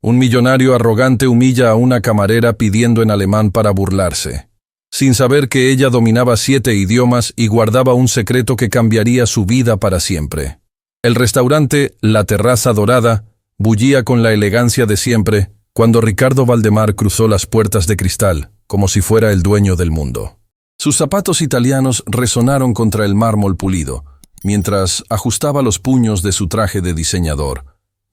Un millonario arrogante humilla a una camarera pidiendo en alemán para burlarse, sin saber que ella dominaba 7 idiomas y guardaba un secreto que cambiaría su vida para siempre. El restaurante La Terraza Dorada bullía con la elegancia de siempre cuando Ricardo Valdemar cruzó las puertas de cristal, como si fuera el dueño del mundo. Sus zapatos italianos resonaron contra el mármol pulido, mientras ajustaba los puños de su traje de diseñador,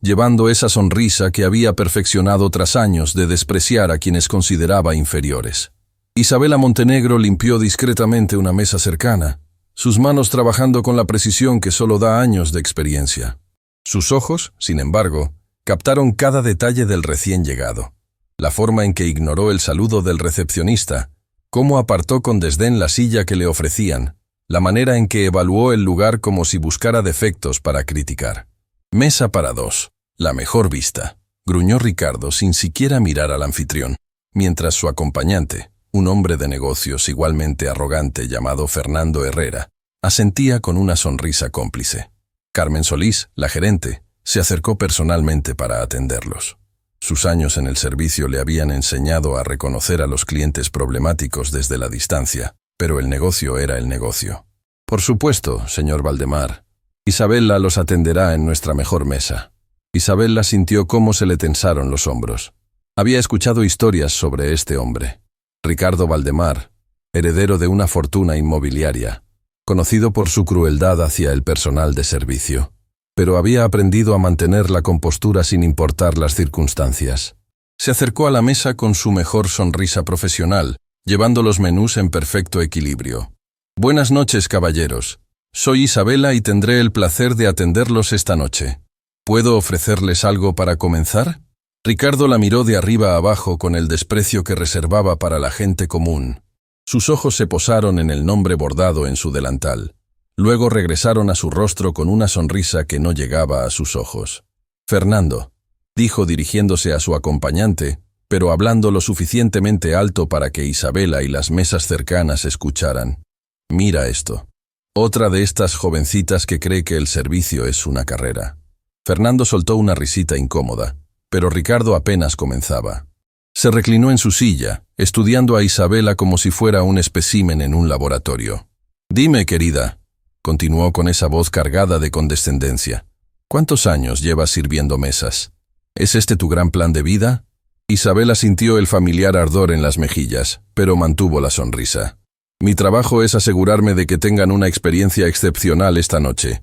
llevando esa sonrisa que había perfeccionado tras años de despreciar a quienes consideraba inferiores. Isabela Montenegro limpió discretamente una mesa cercana, sus manos trabajando con la precisión que solo da años de experiencia. Sus ojos, sin embargo, captaron cada detalle del recién llegado. La forma en que ignoró el saludo del recepcionista, cómo apartó con desdén la silla que le ofrecían, la manera en que evaluó el lugar como si buscara defectos para criticar. Mesa para 2, la mejor vista, gruñó Ricardo sin siquiera mirar al anfitrión, mientras su acompañante, un hombre de negocios igualmente arrogante llamado Fernando Herrera, asentía con una sonrisa cómplice. Carmen Solís, la gerente, se acercó personalmente para atenderlos. Sus años en el servicio le habían enseñado a reconocer a los clientes problemáticos desde la distancia, pero el negocio era el negocio. Por supuesto, señor Valdemar. Isabela los atenderá en nuestra mejor mesa. Isabela sintió cómo se le tensaron los hombros. Había escuchado historias sobre este hombre. Ricardo Valdemar, heredero de una fortuna inmobiliaria, conocido por su crueldad hacia el personal de servicio, pero había aprendido a mantener la compostura sin importar las circunstancias. Se acercó a la mesa con su mejor sonrisa profesional, llevando los menús en perfecto equilibrio. Buenas noches, caballeros. Soy Isabela y tendré el placer de atenderlos esta noche. ¿Puedo ofrecerles algo para comenzar? Ricardo la miró de arriba a abajo con el desprecio que reservaba para la gente común. Sus ojos se posaron en el nombre bordado en su delantal. Luego regresaron a su rostro con una sonrisa que no llegaba a sus ojos. Fernando, dijo dirigiéndose a su acompañante, pero hablando lo suficientemente alto para que Isabela y las mesas cercanas escucharan. Mira esto. Otra de estas jovencitas que cree que el servicio es una carrera. Fernando soltó una risita incómoda, pero Ricardo apenas comenzaba. Se reclinó en su silla, estudiando a Isabela como si fuera un espécimen en un laboratorio. Dime, querida, continuó con esa voz cargada de condescendencia, ¿cuántos años llevas sirviendo mesas? ¿Es este tu gran plan de vida? Isabela sintió el familiar ardor en las mejillas, pero mantuvo la sonrisa. Mi trabajo es asegurarme de que tengan una experiencia excepcional esta noche.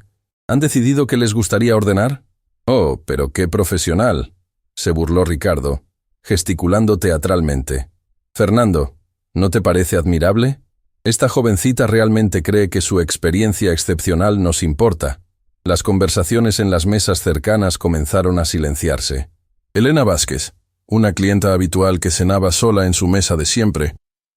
¿Han decidido qué les gustaría ordenar? Oh, pero qué profesional, se burló Ricardo, gesticulando teatralmente. Fernando, ¿no te parece admirable? Esta jovencita realmente cree que su experiencia excepcional nos importa. Las conversaciones en las mesas cercanas comenzaron a silenciarse. Elena Vázquez, una clienta habitual que cenaba sola en su mesa de siempre,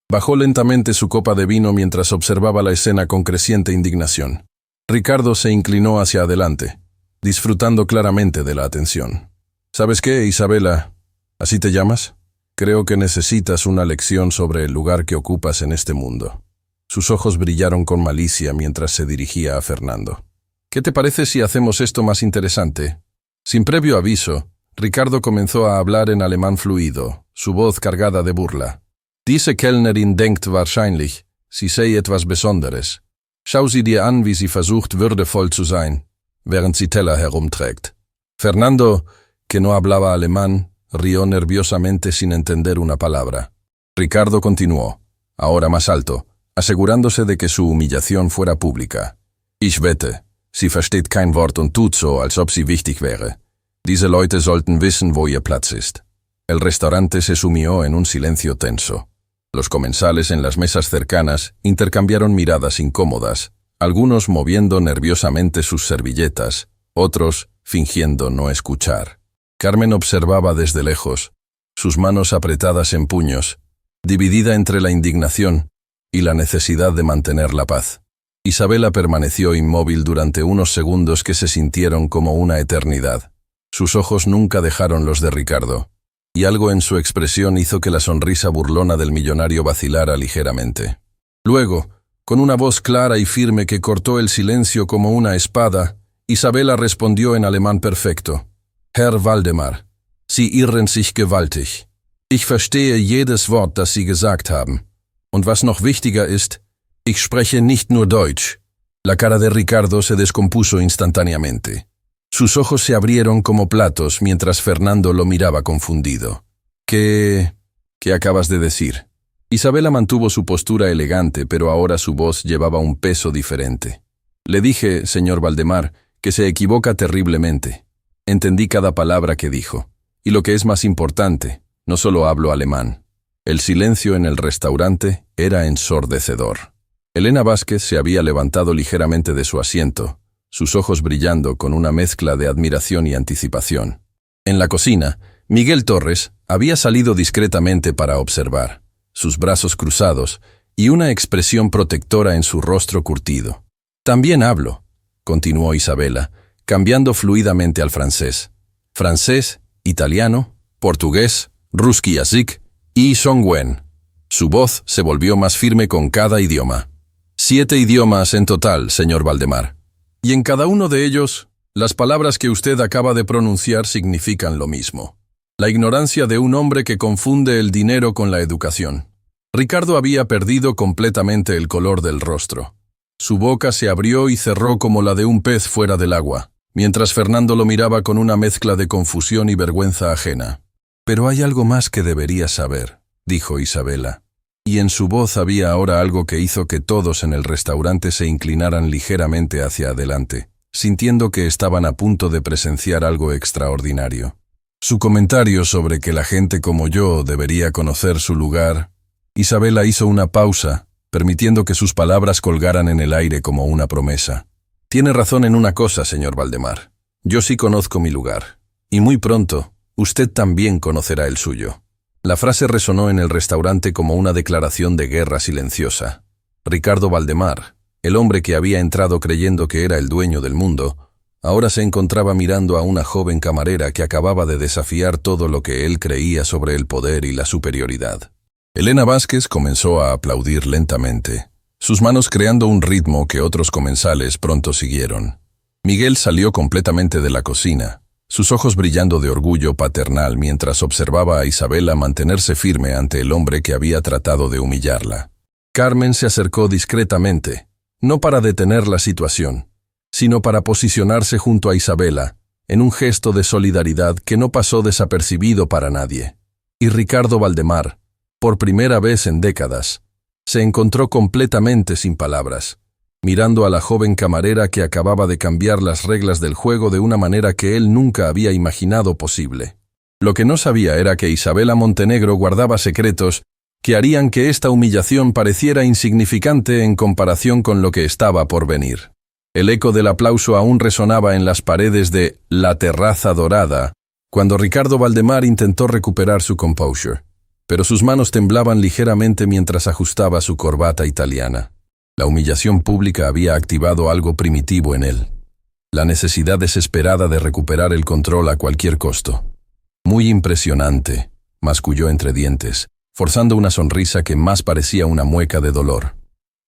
bajó lentamente su copa de vino mientras observaba la escena con creciente indignación. Ricardo se inclinó hacia adelante, disfrutando claramente de la atención. ¿Sabes qué, Isabela? ¿Así te llamas? Creo que necesitas una lección sobre el lugar que ocupas en este mundo. Sus ojos brillaron con malicia mientras se dirigía a Fernando. ¿Qué te parece si hacemos esto más interesante? Sin previo aviso, Ricardo comenzó a hablar en alemán fluido, su voz cargada de burla. Diese Kellnerin denkt wahrscheinlich, sie sei etwas Besonderes. Schau sie dir an, wie sie versucht, würdevoll zu sein, während sie Teller herumträgt. Fernando, que no hablaba alemán, rió nerviosamente sin entender una palabra. Ricardo continuó, ahora más alto, asegurándose de que su humillación fuera pública. Ich wette, sie versteht kein Wort und tut so, als ob sie wichtig wäre. Diese Leute sollten wissen, wo ihr Platz ist. El restaurante se sumió en un silencio tenso. Los comensales en las mesas cercanas intercambiaron miradas incómodas, algunos moviendo nerviosamente sus servilletas, otros fingiendo no escuchar. Carmen observaba desde lejos, sus manos apretadas en puños, dividida entre la indignación y la necesidad de mantener la paz. Isabela permaneció inmóvil durante unos segundos que se sintieron como una eternidad. Sus ojos nunca dejaron los de Ricardo, y algo en su expresión hizo que la sonrisa burlona del millonario vacilara ligeramente. Luego, con una voz clara y firme que cortó el silencio como una espada, Isabela respondió en alemán perfecto. Herr Valdemar, Sie irren sich gewaltig. Ich verstehe jedes Wort, das Sie gesagt haben. Und was noch wichtiger ist, ich spreche nicht nur Deutsch. La cara de Ricardo se descompuso instantáneamente. Sus ojos se abrieron como platos mientras Fernando lo miraba confundido. ¿Qué acabas de decir? Isabela mantuvo su postura elegante, pero ahora su voz llevaba un peso diferente. Le dije, señor Valdemar, que se equivoca terriblemente. Entendí cada palabra que dijo. Y lo que es más importante, no solo hablo alemán. El silencio en el restaurante era ensordecedor. Elena Vázquez se había levantado ligeramente de su asiento, sus ojos brillando con una mezcla de admiración y anticipación. En la cocina, Miguel Torres había salido discretamente para observar, sus brazos cruzados y una expresión protectora en su rostro curtido. También hablo, continuó Isabela, cambiando fluidamente al francés. Francés, italiano, portugués, ruski yazik y songwen. Su voz se volvió más firme con cada idioma. 7 idiomas en total, señor Valdemar. Y en cada uno de ellos, las palabras que usted acaba de pronunciar significan lo mismo. La ignorancia de un hombre que confunde el dinero con la educación. Ricardo había perdido completamente el color del rostro. Su boca se abrió y cerró como la de un pez fuera del agua, mientras Fernando lo miraba con una mezcla de confusión y vergüenza ajena. «Pero hay algo más que deberías saber», dijo Isabela. Y en su voz había ahora algo que hizo que todos en el restaurante se inclinaran ligeramente hacia adelante, sintiendo que estaban a punto de presenciar algo extraordinario. Su comentario sobre que la gente como yo debería conocer su lugar. Isabela hizo una pausa, permitiendo que sus palabras colgaran en el aire como una promesa. Tiene razón en una cosa, señor Valdemar. Yo sí conozco mi lugar. Y muy pronto, usted también conocerá el suyo. La frase resonó en el restaurante como una declaración de guerra silenciosa. Ricardo Valdemar, el hombre que había entrado creyendo que era el dueño del mundo, ahora se encontraba mirando a una joven camarera que acababa de desafiar todo lo que él creía sobre el poder y la superioridad. Elena Vázquez comenzó a aplaudir lentamente, sus manos creando un ritmo que otros comensales pronto siguieron. Miguel salió completamente de la cocina, sus ojos brillando de orgullo paternal mientras observaba a Isabela mantenerse firme ante el hombre que había tratado de humillarla. Carmen se acercó discretamente, no para detener la situación, sino para posicionarse junto a Isabela, en un gesto de solidaridad que no pasó desapercibido para nadie. Y Ricardo Valdemar, por primera vez en décadas, se encontró completamente sin palabras, mirando a la joven camarera que acababa de cambiar las reglas del juego de una manera que él nunca había imaginado posible. Lo que no sabía era que Isabela Montenegro guardaba secretos que harían que esta humillación pareciera insignificante en comparación con lo que estaba por venir. El eco del aplauso aún resonaba en las paredes de La Terraza Dorada, cuando Ricardo Valdemar intentó recuperar su composure, pero sus manos temblaban ligeramente mientras ajustaba su corbata italiana. La humillación pública había activado algo primitivo en él, la necesidad desesperada de recuperar el control a cualquier costo. Muy impresionante, masculló entre dientes, forzando una sonrisa que más parecía una mueca de dolor.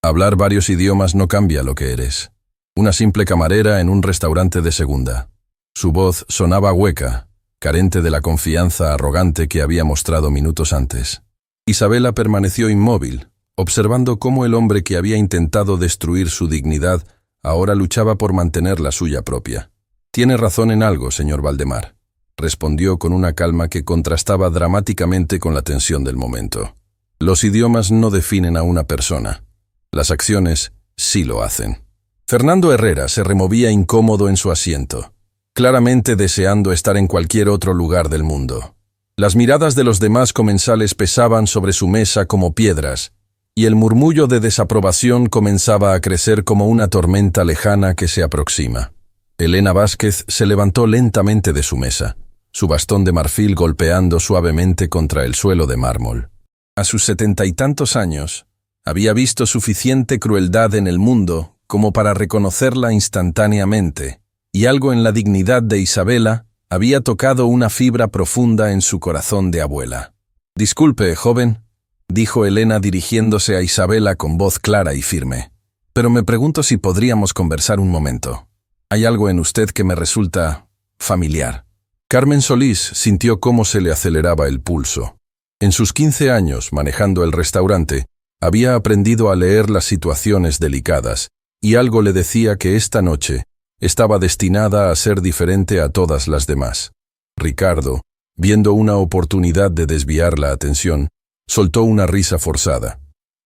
Hablar varios idiomas no cambia lo que eres. Una simple camarera en un restaurante de segunda. Su voz sonaba hueca, carente de la confianza arrogante que había mostrado minutos antes. Isabela permaneció inmóvil, observando cómo el hombre que había intentado destruir su dignidad ahora luchaba por mantener la suya propia. «Tiene razón en algo, señor Valdemar», respondió con una calma que contrastaba dramáticamente con la tensión del momento. «Los idiomas no definen a una persona. Las acciones sí lo hacen». Fernando Herrera se removía incómodo en su asiento, claramente deseando estar en cualquier otro lugar del mundo. Las miradas de los demás comensales pesaban sobre su mesa como piedras, y el murmullo de desaprobación comenzaba a crecer como una tormenta lejana que se aproxima. Elena Vázquez se levantó lentamente de su mesa, su bastón de marfil golpeando suavemente contra el suelo de mármol. A sus 70 y tantos años, había visto suficiente crueldad en el mundo como para reconocerla instantáneamente, y algo en la dignidad de Isabela había tocado una fibra profunda en su corazón de abuela. «Disculpe, joven», dijo Elena dirigiéndose a Isabela con voz clara y firme, «pero me pregunto si podríamos conversar un momento. Hay algo en usted que me resulta familiar». Carmen Solís sintió cómo se le aceleraba el pulso. En sus 15 años, manejando el restaurante, había aprendido a leer las situaciones delicadas, y algo le decía que esta noche estaba destinada a ser diferente a todas las demás. Ricardo, viendo una oportunidad de desviar la atención, soltó una risa forzada.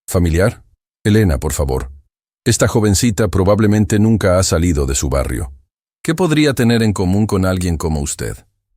¿Familiar? Elena, por favor. Esta jovencita probablemente nunca ha salido de su barrio. ¿Qué podría tener en común con alguien como usted?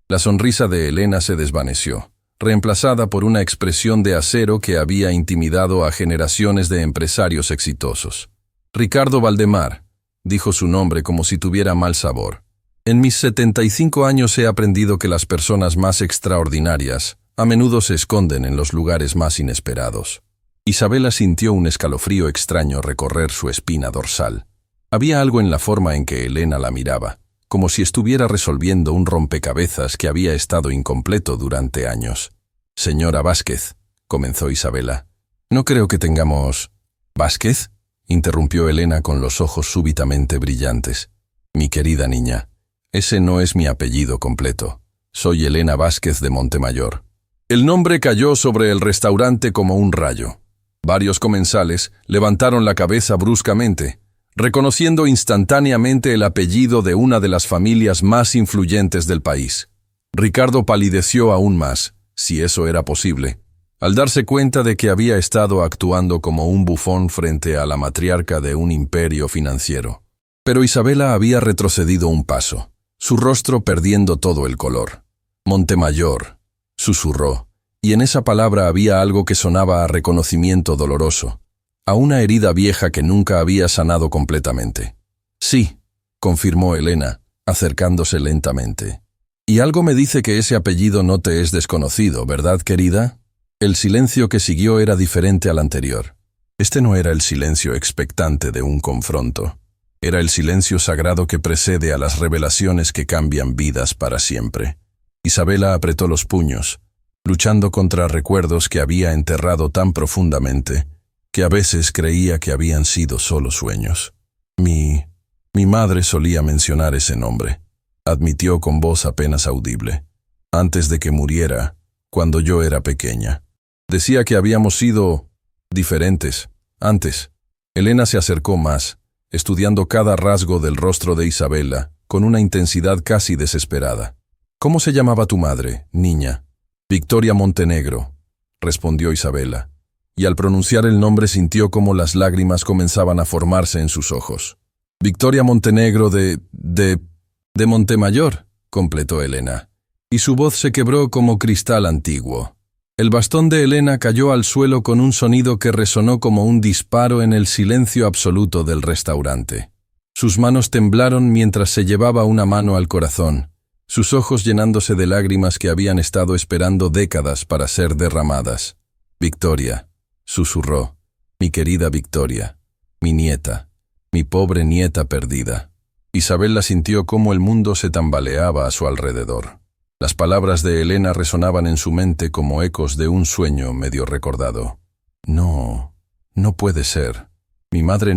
La sonrisa de Elena se desvaneció, reemplazada por una expresión de acero que había intimidado a generaciones de empresarios exitosos. Ricardo Valdemar, dijo su nombre como si tuviera mal sabor. En mis 75 años he aprendido que las personas más extraordinarias a menudo se esconden en los lugares más inesperados. Isabela sintió un escalofrío extraño recorrer su espina dorsal. Había algo en la forma en que Elena la miraba, como si estuviera resolviendo un rompecabezas que había estado incompleto durante años. Señora Vázquez, comenzó Isabela. No creo que tengamos... ¿Vázquez? Interrumpió Elena con los ojos súbitamente brillantes. Mi querida niña, ese no es mi apellido completo. Soy Elena Vázquez de Montemayor. El nombre cayó sobre el restaurante como un rayo. Varios comensales levantaron la cabeza bruscamente, reconociendo instantáneamente el apellido de una de las familias más influyentes del país. Ricardo palideció aún más, si eso era posible, al darse cuenta de que había estado actuando como un bufón frente a la matriarca de un imperio financiero. Pero Isabela había retrocedido un paso, su rostro perdiendo todo el color. Montemayor, susurró, y en esa palabra había algo que sonaba a reconocimiento doloroso, a una herida vieja que nunca había sanado completamente. Sí, confirmó Elena, acercándose lentamente. Y algo me dice que ese apellido no te es desconocido, ¿verdad, querida? El silencio que siguió era diferente al anterior. Este no era el silencio expectante de un confronto. Era el silencio sagrado que precede a las revelaciones que cambian vidas para siempre. Isabela apretó los puños, luchando contra recuerdos que había enterrado tan profundamente que a veces creía que habían sido solo sueños. Mi madre solía mencionar ese nombre, admitió con voz apenas audible, antes de que muriera, cuando yo era pequeña. Decía que habíamos sido diferentes, antes. Elena se acercó más, estudiando cada rasgo del rostro de Isabela, con una intensidad casi desesperada. ¿Cómo se llamaba tu madre, niña? Victoria Montenegro, respondió Isabela, y al pronunciar el nombre sintió como las lágrimas comenzaban a formarse en sus ojos. Victoria Montenegro de Montemayor, completó Elena, y su voz se quebró como cristal antiguo. El bastón de Elena cayó al suelo con un sonido que resonó como un disparo en el silencio absoluto del restaurante. Sus manos temblaron mientras se llevaba una mano al corazón, sus ojos llenándose de lágrimas que habían estado esperando décadas para ser derramadas. Victoria, susurró, mi querida Victoria, mi nieta, mi pobre nieta perdida. Isabela sintió cómo el mundo se tambaleaba a su alrededor. Las palabras de Elena resonaban en su mente como ecos de un sueño medio recordado. No puede ser. Mi madre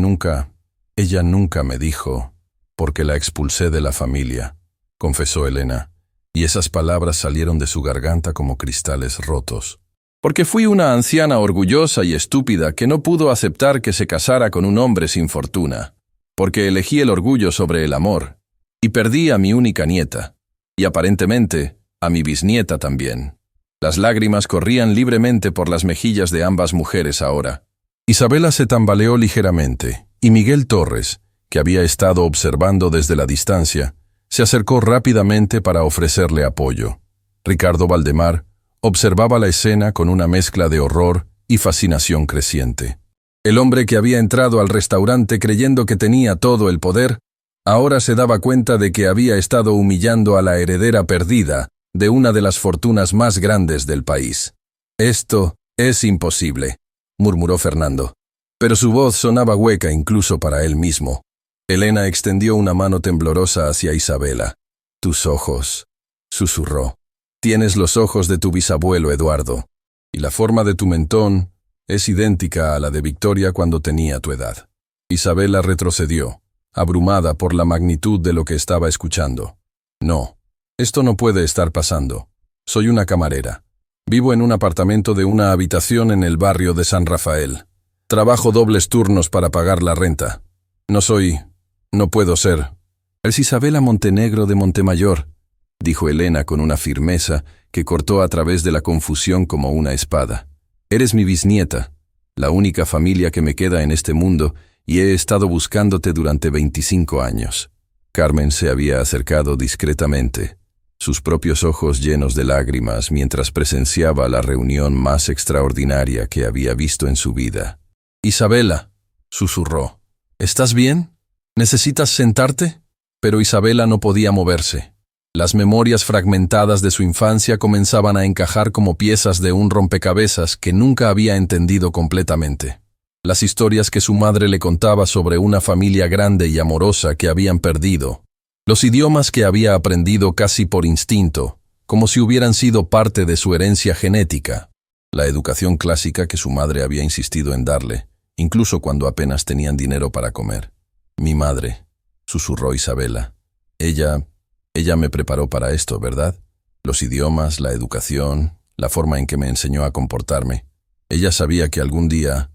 ella nunca me dijo, porque la expulsé de la familia, confesó Elena, y esas palabras salieron de su garganta como cristales rotos. Porque fui una anciana orgullosa y estúpida que no pudo aceptar que se casara con un hombre sin fortuna, porque elegí el orgullo sobre el amor, y perdí a mi única nieta. Y aparentemente, a mi bisnieta también. Las lágrimas corrían libremente por las mejillas de ambas mujeres ahora. Isabela se tambaleó ligeramente, y Miguel Torres, que había estado observando desde la distancia, se acercó rápidamente para ofrecerle apoyo. Ricardo Valdemar observaba la escena con una mezcla de horror y fascinación creciente. El hombre que había entrado al restaurante creyendo que tenía todo el poder, ahora se daba cuenta de que había estado humillando a la heredera perdida de una de las fortunas más grandes del país. Esto es imposible, murmuró Fernando, pero su voz sonaba hueca incluso para él mismo. Elena extendió una mano temblorosa hacia Isabela. Tus ojos, susurró. Tienes los ojos de tu bisabuelo Eduardo, y la forma de tu mentón es idéntica a la de Victoria cuando tenía tu edad. Isabela retrocedió, abrumada por la magnitud de lo que estaba escuchando. No, Esto no puede estar pasando. Soy una camarera. Vivo en un apartamento de una habitación en el barrio de San Rafael. Trabajo dobles turnos para pagar la renta. No puedo ser. Es Isabela Montenegro de Montemayor, dijo Elena con una firmeza que cortó a través de la confusión como una espada. Eres mi bisnieta, la única familia que me queda en este mundo, y he estado buscándote durante 25 años. Carmen se había acercado discretamente, sus propios ojos llenos de lágrimas mientras presenciaba la reunión más extraordinaria que había visto en su vida. «Isabela», susurró, «¿estás bien? ¿Necesitas sentarte?» Pero Isabela no podía moverse. Las memorias fragmentadas de su infancia comenzaban a encajar como piezas de un rompecabezas que nunca había entendido completamente. Las historias que su madre le contaba sobre una familia grande y amorosa que habían perdido. Los idiomas que había aprendido casi por instinto, como si hubieran sido parte de su herencia genética. La educación clásica que su madre había insistido en darle, incluso cuando apenas tenían dinero para comer. «Mi madre», susurró Isabela. Ella me preparó para esto, ¿verdad? Los idiomas, la educación, la forma en que me enseñó a comportarme. Ella sabía que algún día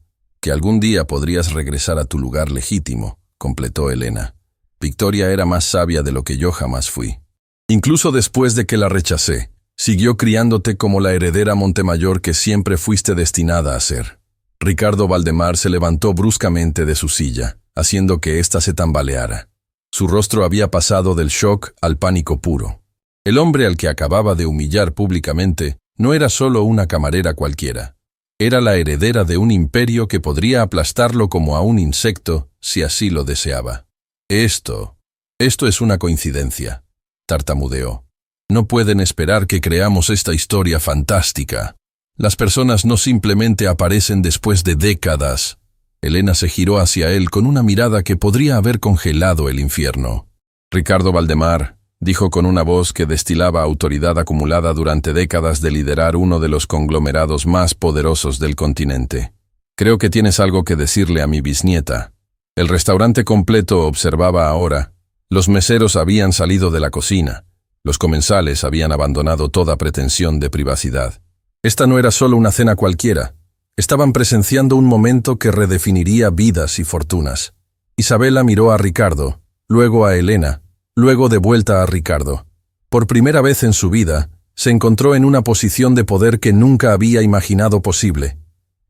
podrías regresar a tu lugar legítimo, completó Elena. Victoria era más sabia de lo que yo jamás fui. Incluso después de que la rechacé, siguió criándote como la heredera Montemayor que siempre fuiste destinada a ser. Ricardo Valdemar se levantó bruscamente de su silla, haciendo que ésta se tambaleara. Su rostro había pasado del shock al pánico puro. El hombre al que acababa de humillar públicamente no era solo una camarera cualquiera. Era la heredera de un imperio que podría aplastarlo como a un insecto si así lo deseaba. Esto es una coincidencia, tartamudeó. No pueden esperar que creamos esta historia fantástica. Las personas no simplemente aparecen después de décadas. Elena se giró hacia él con una mirada que podría haber congelado el infierno. Ricardo Valdemar, dijo con una voz que destilaba autoridad acumulada durante décadas de liderar uno de los conglomerados más poderosos del continente. Creo que tienes algo que decirle a mi bisnieta. El restaurante completo observaba ahora. Los meseros habían salido de la cocina. Los comensales habían abandonado toda pretensión de privacidad. Esta no era solo una cena cualquiera. Estaban presenciando un momento que redefiniría vidas y fortunas. Isabela miró a Ricardo, luego a Elena, luego de vuelta a Ricardo. Por primera vez en su vida, se encontró en una posición de poder que nunca había imaginado posible.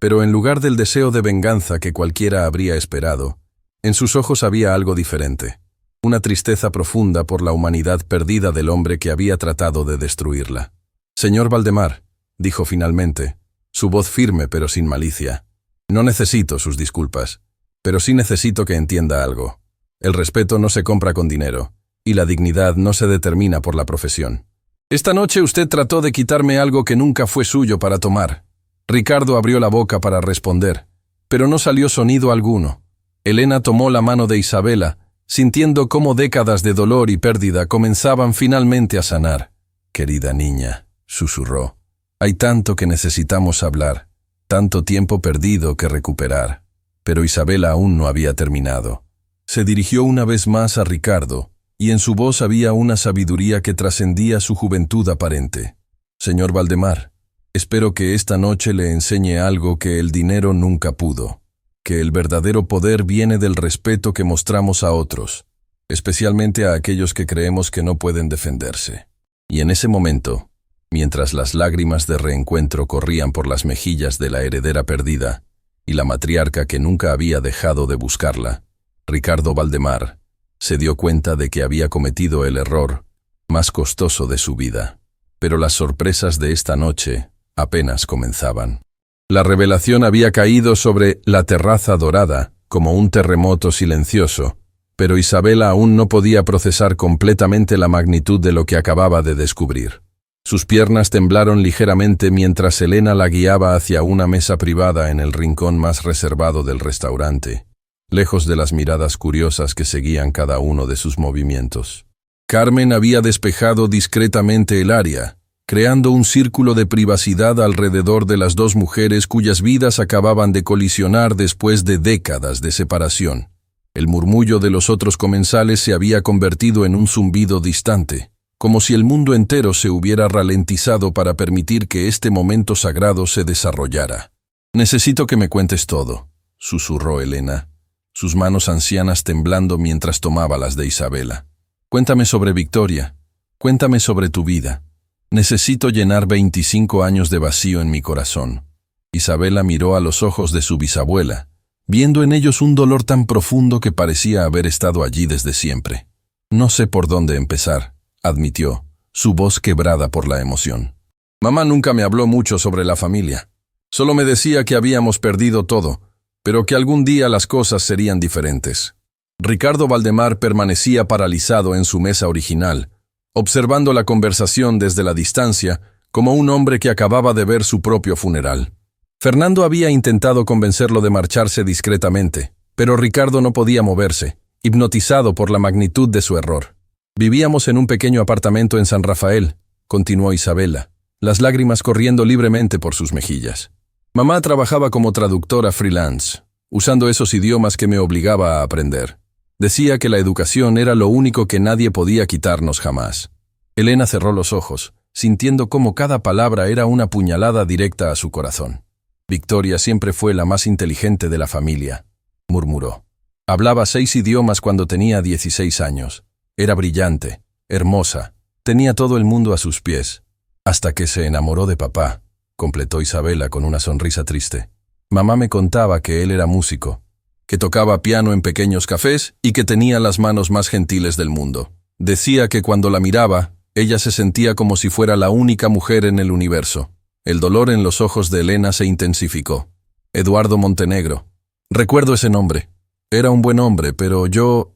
Pero en lugar del deseo de venganza que cualquiera habría esperado, en sus ojos había algo diferente. Una tristeza profunda por la humanidad perdida del hombre que había tratado de destruirla. «Señor Valdemar», dijo finalmente, su voz firme pero sin malicia. «No necesito sus disculpas, pero sí necesito que entienda algo. El respeto no se compra con dinero, y la dignidad no se determina por la profesión. Esta noche usted trató de quitarme algo que nunca fue suyo para tomar». Ricardo abrió la boca para responder, pero no salió sonido alguno. Elena tomó la mano de Isabela, sintiendo cómo décadas de dolor y pérdida comenzaban finalmente a sanar. «Querida niña», susurró, «hay tanto que necesitamos hablar, tanto tiempo perdido que recuperar». Pero Isabela aún no había terminado. Se dirigió una vez más a Ricardo, y en su voz había una sabiduría que trascendía su juventud aparente. «Señor Valdemar, espero que esta noche le enseñe algo que el dinero nunca pudo, que el verdadero poder viene del respeto que mostramos a otros, especialmente a aquellos que creemos que no pueden defenderse». Y en ese momento, mientras las lágrimas de reencuentro corrían por las mejillas de la heredera perdida y la matriarca que nunca había dejado de buscarla, Ricardo Valdemar se dio cuenta de que había cometido el error más costoso de su vida. Pero las sorpresas de esta noche apenas comenzaban. La revelación había caído sobre la terraza dorada como un terremoto silencioso, pero Isabela aún no podía procesar completamente la magnitud de lo que acababa de descubrir. Sus piernas temblaron ligeramente mientras Elena la guiaba hacia una mesa privada en el rincón más reservado del restaurante, lejos de las miradas curiosas que seguían cada uno de sus movimientos. Carmen había despejado discretamente el área, creando un círculo de privacidad alrededor de las dos mujeres cuyas vidas acababan de colisionar después de décadas de separación. El murmullo de los otros comensales se había convertido en un zumbido distante, como si el mundo entero se hubiera ralentizado para permitir que este momento sagrado se desarrollara. «Necesito que me cuentes todo», susurró Elena, sus manos ancianas temblando mientras tomaba las de Isabela. «Cuéntame sobre Victoria, cuéntame sobre tu vida. Necesito llenar 25 años de vacío en mi corazón». Isabela miró a los ojos de su bisabuela, viendo en ellos un dolor tan profundo que parecía haber estado allí desde siempre. «No sé por dónde empezar», admitió, su voz quebrada por la emoción. «Mamá nunca me habló mucho sobre la familia. Solo me decía que habíamos perdido todo, pero que algún día las cosas serían diferentes». Ricardo Valdemar permanecía paralizado en su mesa original, observando la conversación desde la distancia, como un hombre que acababa de ver su propio funeral. Fernando había intentado convencerlo de marcharse discretamente, pero Ricardo no podía moverse, hipnotizado por la magnitud de su error. «Vivíamos en un pequeño apartamento en San Rafael», continuó Isabela, las lágrimas corriendo libremente por sus mejillas. «Mamá trabajaba como traductora freelance, usando esos idiomas que me obligaba a aprender. Decía que la educación era lo único que nadie podía quitarnos jamás». Elena cerró los ojos, sintiendo cómo cada palabra era una puñalada directa a su corazón. «Victoria siempre fue la más inteligente de la familia», murmuró. «Hablaba 6 idiomas cuando tenía 16 años. Era brillante, hermosa, tenía todo el mundo a sus pies. Hasta que se enamoró de papá», completó Isabela con una sonrisa triste. «Mamá me contaba que él era músico, que tocaba piano en pequeños cafés y que tenía las manos más gentiles del mundo. Decía que cuando la miraba, ella se sentía como si fuera la única mujer en el universo». El dolor en los ojos de Elena se intensificó. «Eduardo Montenegro. Recuerdo ese nombre. Era un buen hombre, pero yo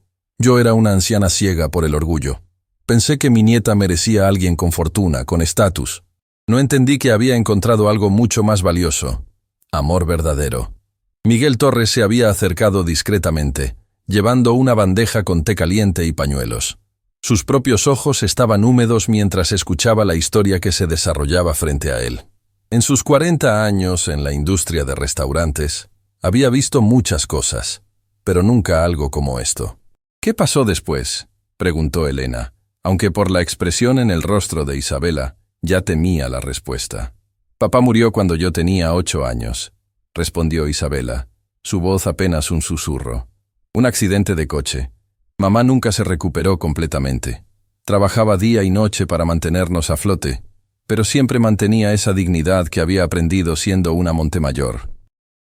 era una anciana ciega por el orgullo. Pensé que mi nieta merecía a alguien con fortuna, con estatus. No entendí que había encontrado algo mucho más valioso. Amor verdadero». Miguel Torres se había acercado discretamente, llevando una bandeja con té caliente y pañuelos. Sus propios ojos estaban húmedos mientras escuchaba la historia que se desarrollaba frente a él. En sus 40 años en la industria de restaurantes, había visto muchas cosas, pero nunca algo como esto. «¿Qué pasó después?», preguntó Elena, aunque por la expresión en el rostro de Isabela ya temía la respuesta. «Papá murió cuando yo tenía 8 años», respondió Isabela, su voz apenas un susurro. «Un accidente de coche. Mamá nunca se recuperó completamente. Trabajaba día y noche para mantenernos a flote, pero siempre mantenía esa dignidad que había aprendido siendo una Montemayor.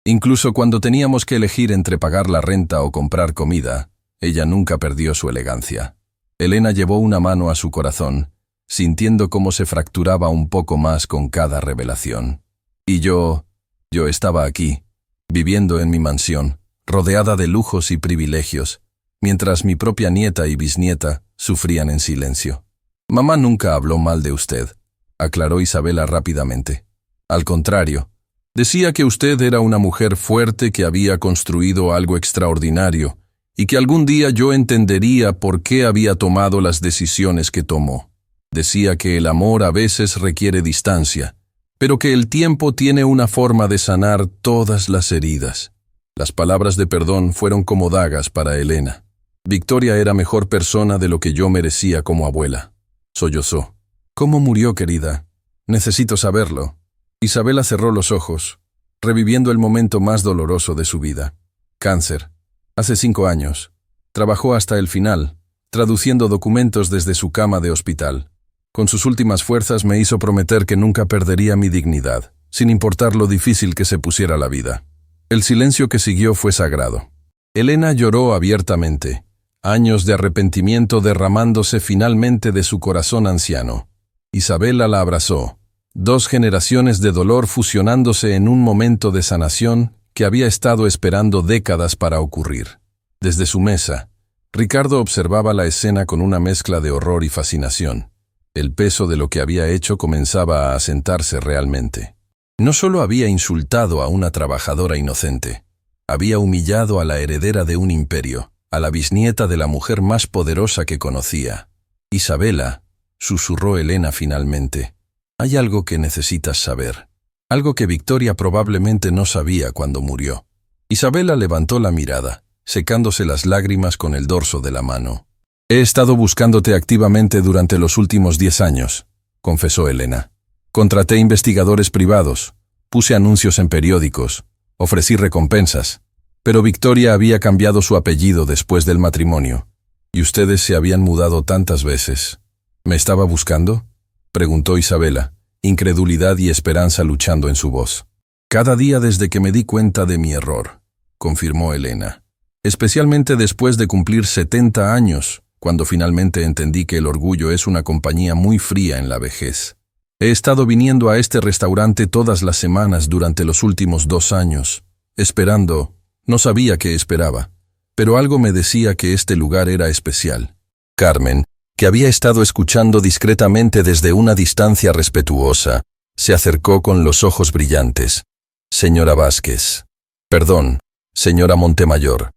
Incluso cuando teníamos que elegir entre pagar la renta o comprar comida, ella nunca perdió su elegancia». Elena llevó una mano a su corazón, sintiendo cómo se fracturaba un poco más con cada revelación. «Y yo estaba aquí, viviendo en mi mansión, rodeada de lujos y privilegios, mientras mi propia nieta y bisnieta sufrían en silencio». «Mamá nunca habló mal de usted», aclaró Isabela rápidamente. «Al contrario, decía que usted era una mujer fuerte que había construido algo extraordinario y que algún día yo entendería por qué había tomado las decisiones que tomó. Decía que el amor a veces requiere distancia, pero que el tiempo tiene una forma de sanar todas las heridas». Las palabras de perdón fueron como dagas para Elena. «Victoria era mejor persona de lo que yo merecía como abuela», sollozó. «¿Cómo murió, querida? Necesito saberlo». Isabela cerró los ojos, reviviendo el momento más doloroso de su vida. «Cáncer. Hace 5 años. Trabajó hasta el final, traduciendo documentos desde su cama de hospital. Con sus últimas fuerzas me hizo prometer que nunca perdería mi dignidad, sin importar lo difícil que se pusiera la vida». El silencio que siguió fue sagrado. Elena lloró abiertamente, años de arrepentimiento derramándose finalmente de su corazón anciano. Isabela la abrazó, 2 generaciones de dolor fusionándose en un momento de sanación que había estado esperando décadas para ocurrir. Desde su mesa, Ricardo observaba la escena con una mezcla de horror y fascinación. El peso de lo que había hecho comenzaba a asentarse realmente. No solo había insultado a una trabajadora inocente, había humillado a la heredera de un imperio, a la bisnieta de la mujer más poderosa que conocía. «Isabela», susurró Elena finalmente, «hay algo que necesitas saber, algo que Victoria probablemente no sabía cuando murió». Isabela levantó la mirada, secándose las lágrimas con el dorso de la mano. He estado buscándote activamente durante los últimos 10 años, confesó Elena. Contraté investigadores privados, puse anuncios en periódicos, ofrecí recompensas, pero Victoria había cambiado su apellido después del matrimonio, y ustedes se habían mudado tantas veces. ¿Me estaba buscando?, preguntó Isabela, incredulidad y esperanza luchando en su voz. Cada día desde que me di cuenta de mi error, confirmó Elena. Especialmente después de cumplir 70 años, cuando finalmente entendí que el orgullo es una compañía muy fría en la vejez. He estado viniendo a este restaurante todas las semanas durante los últimos 2 años, esperando, no sabía qué esperaba, pero algo me decía que este lugar era especial. Carmen, que había estado escuchando discretamente desde una distancia respetuosa, se acercó con los ojos brillantes. Señora Vázquez. Perdón, señora Montemayor.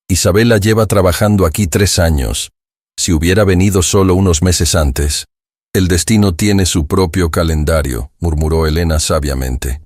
Isabela lleva trabajando aquí 3 años. Si hubiera venido solo unos meses antes. El destino tiene su propio calendario, murmuró Elena sabiamente.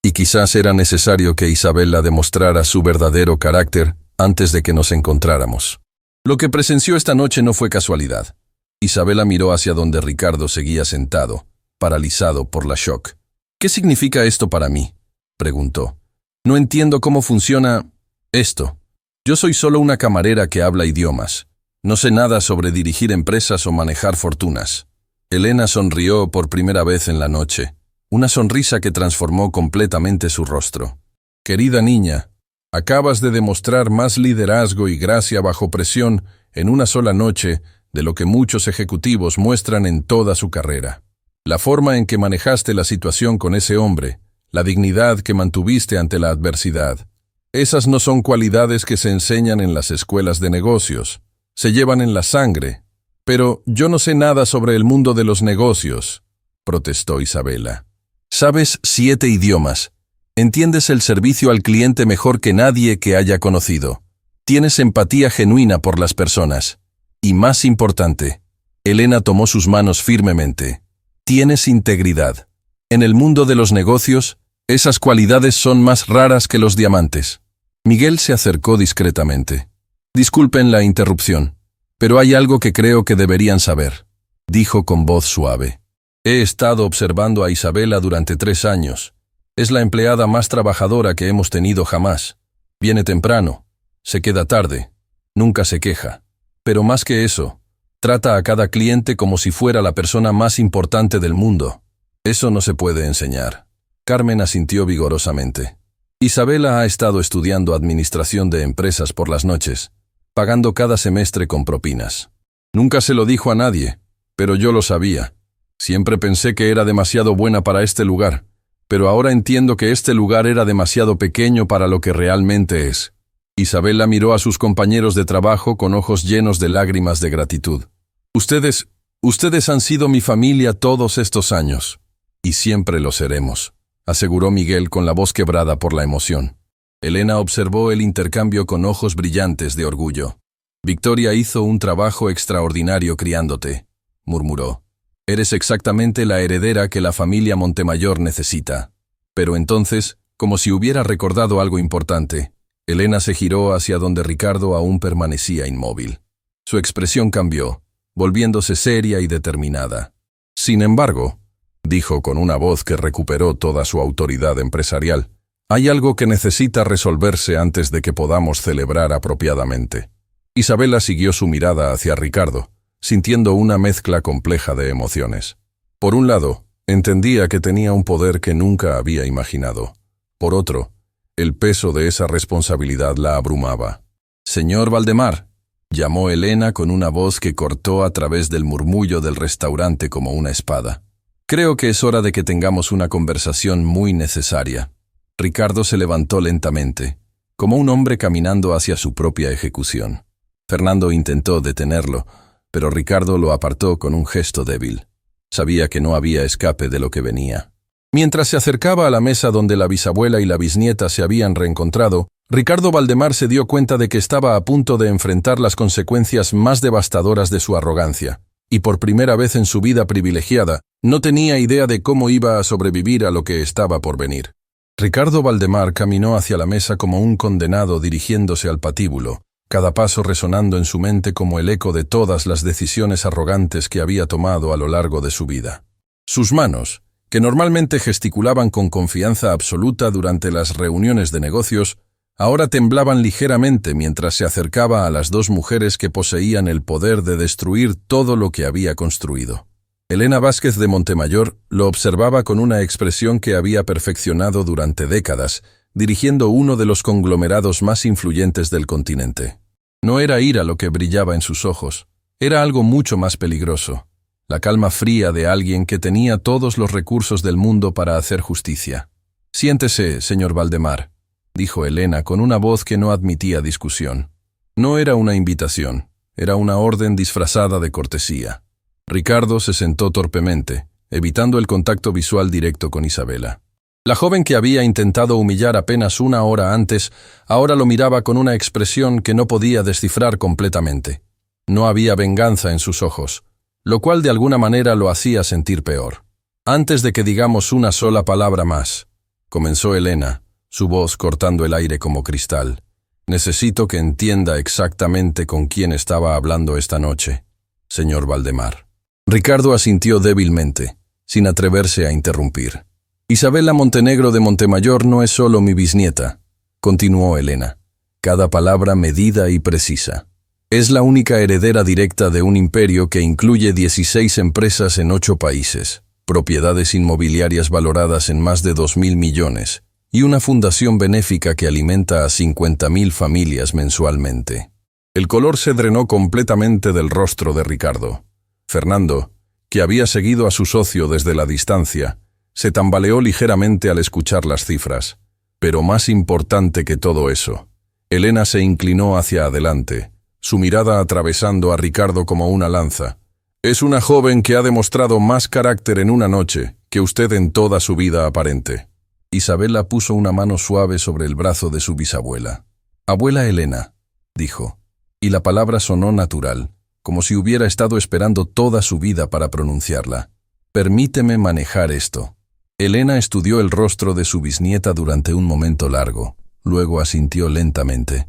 Y quizás era necesario que Isabela demostrara su verdadero carácter antes de que nos encontráramos. Lo que presenció esta noche no fue casualidad. Isabela miró hacia donde Ricardo seguía sentado, paralizado por la shock. ¿Qué significa esto para mí?, preguntó. No entiendo cómo funciona esto. Yo soy solo una camarera que habla idiomas. No sé nada sobre dirigir empresas o manejar fortunas. Elena sonrió por primera vez en la noche, una sonrisa que transformó completamente su rostro. Querida niña, acabas de demostrar más liderazgo y gracia bajo presión en una sola noche de lo que muchos ejecutivos muestran en toda su carrera. La forma en que manejaste la situación con ese hombre, la dignidad que mantuviste ante la adversidad, esas no son cualidades que se enseñan en las escuelas de negocios, se llevan en la sangre. Pero yo no sé nada sobre el mundo de los negocios, protestó Isabela. Sabes 7 idiomas, entiendes el servicio al cliente mejor que nadie que haya conocido, tienes empatía genuina por las personas. Y más importante, Elena tomó sus manos firmemente. Tienes integridad. En el mundo de los negocios, esas cualidades son más raras que los diamantes. Miguel se acercó discretamente. Disculpen la interrupción, pero hay algo que creo que deberían saber, dijo con voz suave. He estado observando a Isabela durante 3 años. Es la empleada más trabajadora que hemos tenido jamás. Viene temprano, se queda tarde, nunca se queja. Pero más que eso, trata a cada cliente como si fuera la persona más importante del mundo. Eso no se puede enseñar. Carmen asintió vigorosamente. Isabela ha estado estudiando administración de empresas por las noches, pagando cada semestre con propinas. Nunca se lo dijo a nadie, pero yo lo sabía. Siempre pensé que era demasiado buena para este lugar, pero ahora entiendo que este lugar era demasiado pequeño para lo que realmente es. Isabela miró a sus compañeros de trabajo con ojos llenos de lágrimas de gratitud. Ustedes han sido mi familia todos estos años, y siempre lo seremos, aseguró Miguel con la voz quebrada por la emoción. Elena observó el intercambio con ojos brillantes de orgullo. Victoria hizo un trabajo extraordinario criándote, murmuró. Eres exactamente la heredera que la familia Montemayor necesita. Pero entonces, como si hubiera recordado algo importante, Elena se giró hacia donde Ricardo aún permanecía inmóvil. Su expresión cambió, volviéndose seria y determinada. Sin embargo, dijo con una voz que recuperó toda su autoridad empresarial, hay algo que necesita resolverse antes de que podamos celebrar apropiadamente. Isabela siguió su mirada hacia Ricardo, sintiendo una mezcla compleja de emociones. Por un lado, entendía que tenía un poder que nunca había imaginado. Por otro, el peso de esa responsabilidad la abrumaba. «Señor Valdemar», llamó Elena con una voz que cortó a través del murmullo del restaurante como una espada. «Creo que es hora de que tengamos una conversación muy necesaria». Ricardo se levantó lentamente, como un hombre caminando hacia su propia ejecución. Fernando intentó detenerlo, pero Ricardo lo apartó con un gesto débil. Sabía que no había escape de lo que venía. Mientras se acercaba a la mesa donde la bisabuela y la bisnieta se habían reencontrado, Ricardo Valdemar se dio cuenta de que estaba a punto de enfrentar las consecuencias más devastadoras de su arrogancia, y por primera vez en su vida privilegiada, no tenía idea de cómo iba a sobrevivir a lo que estaba por venir. Ricardo Valdemar caminó hacia la mesa como un condenado dirigiéndose al patíbulo, cada paso resonando en su mente como el eco de todas las decisiones arrogantes que había tomado a lo largo de su vida. Sus manos, que normalmente gesticulaban con confianza absoluta durante las reuniones de negocios, ahora temblaban ligeramente mientras se acercaba a las dos mujeres que poseían el poder de destruir todo lo que había construido. Elena Vázquez de Montemayor lo observaba con una expresión que había perfeccionado durante décadas, dirigiendo uno de los conglomerados más influyentes del continente. No era ira lo que brillaba en sus ojos, era algo mucho más peligroso, la calma fría de alguien que tenía todos los recursos del mundo para hacer justicia. «Siéntese, señor Valdemar», dijo Elena con una voz que no admitía discusión. No era una invitación, era una orden disfrazada de cortesía. Ricardo se sentó torpemente, evitando el contacto visual directo con Isabela. La joven que había intentado humillar apenas una hora antes, ahora lo miraba con una expresión que no podía descifrar completamente. No había venganza en sus ojos, lo cual de alguna manera lo hacía sentir peor. «Antes de que digamos una sola palabra más», comenzó Elena, su voz cortando el aire como cristal, «necesito que entienda exactamente con quién estaba hablando esta noche, señor Valdemar». Ricardo asintió débilmente, sin atreverse a interrumpir. «Isabela Montenegro de Montemayor no es solo mi bisnieta», continuó Elena, cada palabra medida y precisa. «Es la única heredera directa de un imperio que incluye 16 empresas en 8 países, propiedades inmobiliarias valoradas en más de 2.000 millones, y una fundación benéfica que alimenta a 50.000 familias mensualmente». El color se drenó completamente del rostro de Ricardo. Fernando, que había seguido a su socio desde la distancia, se tambaleó ligeramente al escuchar las cifras. Pero más importante que todo eso, Elena se inclinó hacia adelante, su mirada atravesando a Ricardo como una lanza. «Es una joven que ha demostrado más carácter en una noche que usted en toda su vida aparente». Isabela puso una mano suave sobre el brazo de su bisabuela. «Abuela Elena», dijo, y la palabra sonó natural, como si hubiera estado esperando toda su vida para pronunciarla. «Permíteme manejar esto». Elena estudió el rostro de su bisnieta durante un momento largo, luego asintió lentamente.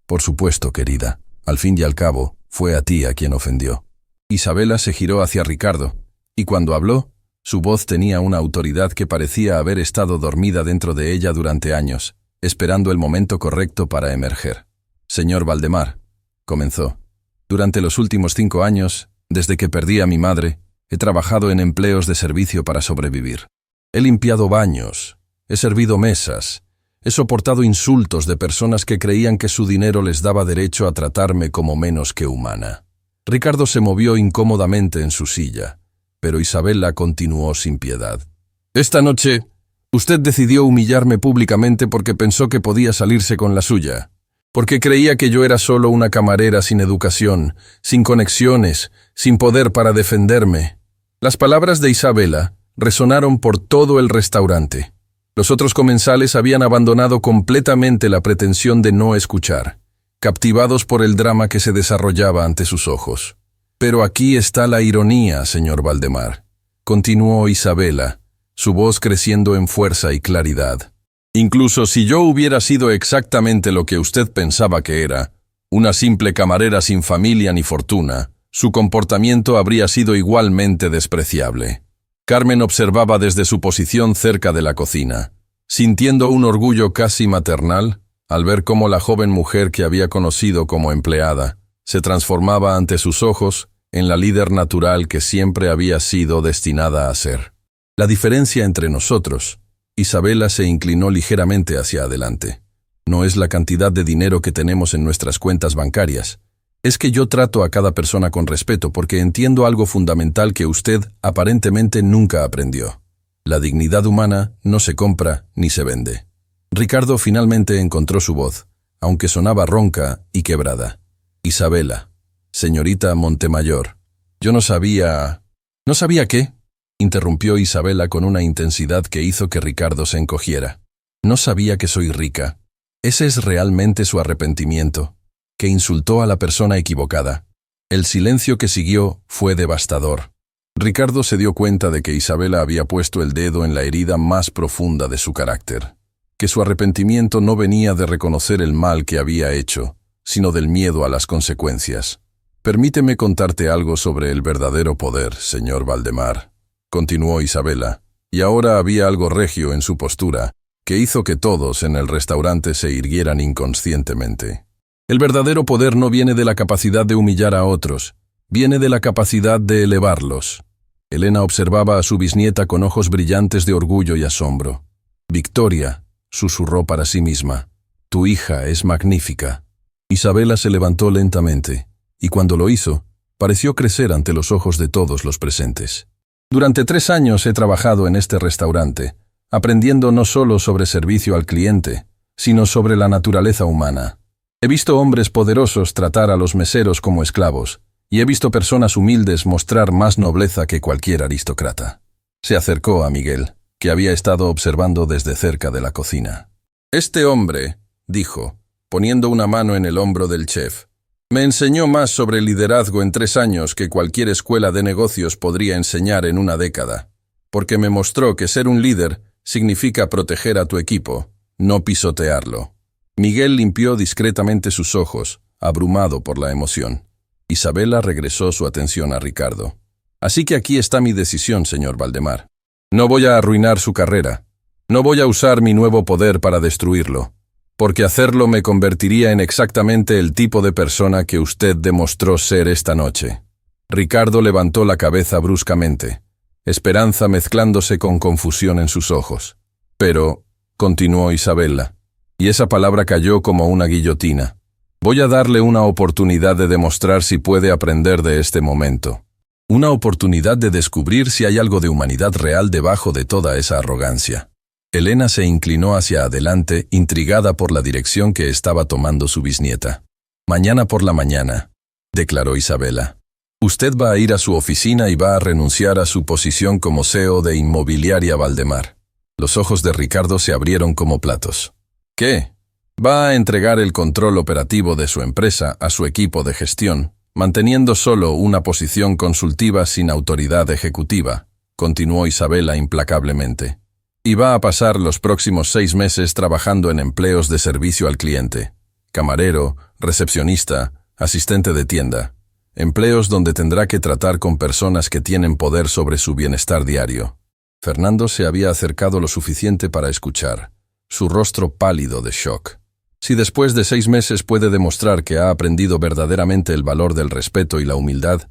«Por supuesto, querida. Al fin y al cabo, fue a ti a quien ofendió». Isabela se giró hacia Ricardo, y cuando habló, su voz tenía una autoridad que parecía haber estado dormida dentro de ella durante años, esperando el momento correcto para emerger. «Señor Valdemar», comenzó, «durante los últimos 5 años, desde que perdí a mi madre, he trabajado en empleos de servicio para sobrevivir. He limpiado baños, he servido mesas, he soportado insultos de personas que creían que su dinero les daba derecho a tratarme como menos que humana». Ricardo se movió incómodamente en su silla, pero Isabela continuó sin piedad. «Esta noche, usted decidió humillarme públicamente porque pensó que podía salirse con la suya, porque creía que yo era solo una camarera sin educación, sin conexiones, sin poder para defenderme». Las palabras de Isabela resonaron por todo el restaurante. Los otros comensales habían abandonado completamente la pretensión de no escuchar, captivados por el drama que se desarrollaba ante sus ojos. «Pero aquí está la ironía, señor Valdemar», continuó Isabela, su voz creciendo en fuerza y claridad. «Incluso si yo hubiera sido exactamente lo que usted pensaba que era, una simple camarera sin familia ni fortuna, su comportamiento habría sido igualmente despreciable». Carmen observaba desde su posición cerca de la cocina, sintiendo un orgullo casi maternal al ver cómo la joven mujer que había conocido como empleada se transformaba ante sus ojos en la líder natural que siempre había sido destinada a ser. La diferencia entre nosotros, Isabela se inclinó ligeramente hacia adelante, no es la cantidad de dinero que tenemos en nuestras cuentas bancarias. Es que yo trato a cada persona con respeto porque entiendo algo fundamental que usted aparentemente nunca aprendió. La dignidad humana no se compra ni se vende. Ricardo finalmente encontró su voz, aunque sonaba ronca y quebrada. «Isabela, señorita Montemayor, yo no sabía...» «¿No sabía qué?», interrumpió Isabela con una intensidad que hizo que Ricardo se encogiera. «No sabía que soy rica. Ese es realmente su arrepentimiento, que insultó a la persona equivocada». El silencio que siguió fue devastador. Ricardo se dio cuenta de que Isabela había puesto el dedo en la herida más profunda de su carácter, que su arrepentimiento no venía de reconocer el mal que había hecho, sino del miedo a las consecuencias. Permíteme contarte algo sobre el verdadero poder, señor Valdemar, continuó Isabela, y ahora había algo regio en su postura, que hizo que todos en el restaurante se irguieran inconscientemente. El verdadero poder no viene de la capacidad de humillar a otros, viene de la capacidad de elevarlos. Elena observaba a su bisnieta con ojos brillantes de orgullo y asombro. «Victoria», susurró para sí misma, «tu hija es magnífica». Isabela se levantó lentamente, y cuando lo hizo, pareció crecer ante los ojos de todos los presentes. «Durante 3 años he trabajado en este restaurante, aprendiendo no solo sobre servicio al cliente, sino sobre la naturaleza humana. He visto hombres poderosos tratar a los meseros como esclavos, y he visto personas humildes mostrar más nobleza que cualquier aristócrata». Se acercó a Miguel, que había estado observando desde cerca de la cocina. «Este hombre», dijo, poniendo una mano en el hombro del chef, «me enseñó más sobre liderazgo en 3 años que cualquier escuela de negocios podría enseñar en una década, porque me mostró que ser un líder significa proteger a tu equipo, no pisotearlo». Miguel limpió discretamente sus ojos, abrumado por la emoción. Isabela regresó su atención a Ricardo. «Así que aquí está mi decisión, señor Valdemar. No voy a arruinar su carrera. No voy a usar mi nuevo poder para destruirlo, porque hacerlo me convertiría en exactamente el tipo de persona que usted demostró ser esta noche». Ricardo levantó la cabeza bruscamente, esperanza mezclándose con confusión en sus ojos. «Pero», continuó Isabela, y esa palabra cayó como una guillotina, «voy a darle una oportunidad de demostrar si puede aprender de este momento. Una oportunidad de descubrir si hay algo de humanidad real debajo de toda esa arrogancia». Elena se inclinó hacia adelante, intrigada por la dirección que estaba tomando su bisnieta. «Mañana por la mañana», declaró Isabela. «Usted va a ir a su oficina y va a renunciar a su posición como CEO de Inmobiliaria Valdemar». Los ojos de Ricardo se abrieron como platos. «¿Qué? Va a entregar el control operativo de su empresa a su equipo de gestión, manteniendo solo una posición consultiva sin autoridad ejecutiva», continuó Isabela implacablemente. «Y va a pasar los próximos 6 meses trabajando en empleos de servicio al cliente, camarero, recepcionista, asistente de tienda, empleos donde tendrá que tratar con personas que tienen poder sobre su bienestar diario». Fernando se había acercado lo suficiente para escuchar, su rostro pálido de shock. Si después de 6 meses puede demostrar que ha aprendido verdaderamente el valor del respeto y la humildad,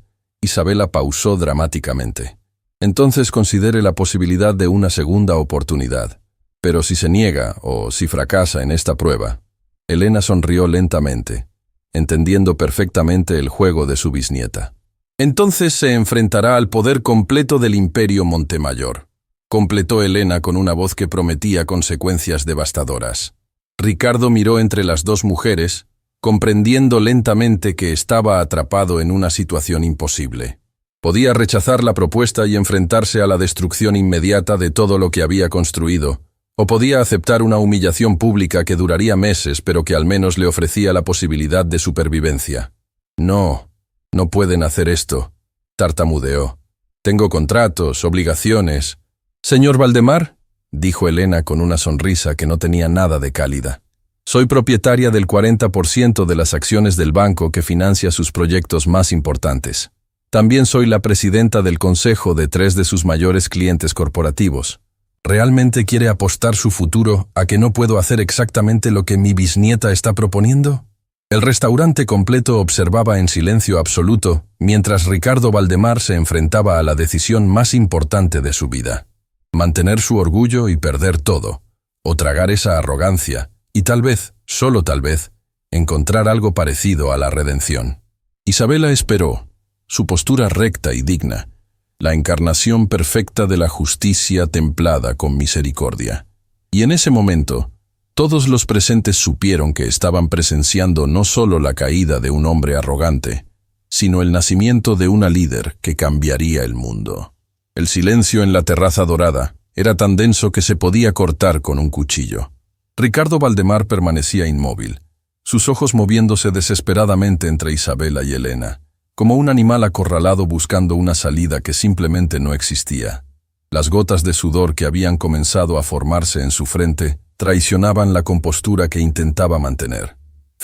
Isabela pausó dramáticamente. «Entonces considere la posibilidad de una segunda oportunidad. Pero si se niega o si fracasa en esta prueba». Elena sonrió lentamente, entendiendo perfectamente el juego de su bisnieta. «Entonces se enfrentará al poder completo del Imperio Montemayor», completó Elena con una voz que prometía consecuencias devastadoras. Ricardo miró entre las 2 mujeres, comprendiendo lentamente que estaba atrapado en una situación imposible. Podía rechazar la propuesta y enfrentarse a la destrucción inmediata de todo lo que había construido, o podía aceptar una humillación pública que duraría meses pero que al menos le ofrecía la posibilidad de supervivencia. «No, no pueden hacer esto», tartamudeó. «Tengo contratos, obligaciones». «Señor Valdemar», dijo Elena con una sonrisa que no tenía nada de cálida, «soy propietaria del 40% de las acciones del banco que financia sus proyectos más importantes. También soy la presidenta del consejo de 3 de sus mayores clientes corporativos. ¿Realmente quiere apostar su futuro a que no puedo hacer exactamente lo que mi bisnieta está proponiendo?» El restaurante completo observaba en silencio absoluto mientras Ricardo Valdemar se enfrentaba a la decisión más importante de su vida. Mantener su orgullo y perder todo, o tragar esa arrogancia y tal vez, solo tal vez, encontrar algo parecido a la redención. Isabela esperó, su postura recta y digna, la encarnación perfecta de la justicia templada con misericordia. Y en ese momento, todos los presentes supieron que estaban presenciando no solo la caída de un hombre arrogante, sino el nacimiento de una líder que cambiaría el mundo. El silencio en la terraza dorada era tan denso que se podía cortar con un cuchillo. Ricardo Valdemar permanecía inmóvil, sus ojos moviéndose desesperadamente entre Isabela y Elena, como un animal acorralado buscando una salida que simplemente no existía. Las gotas de sudor que habían comenzado a formarse en su frente traicionaban la compostura que intentaba mantener.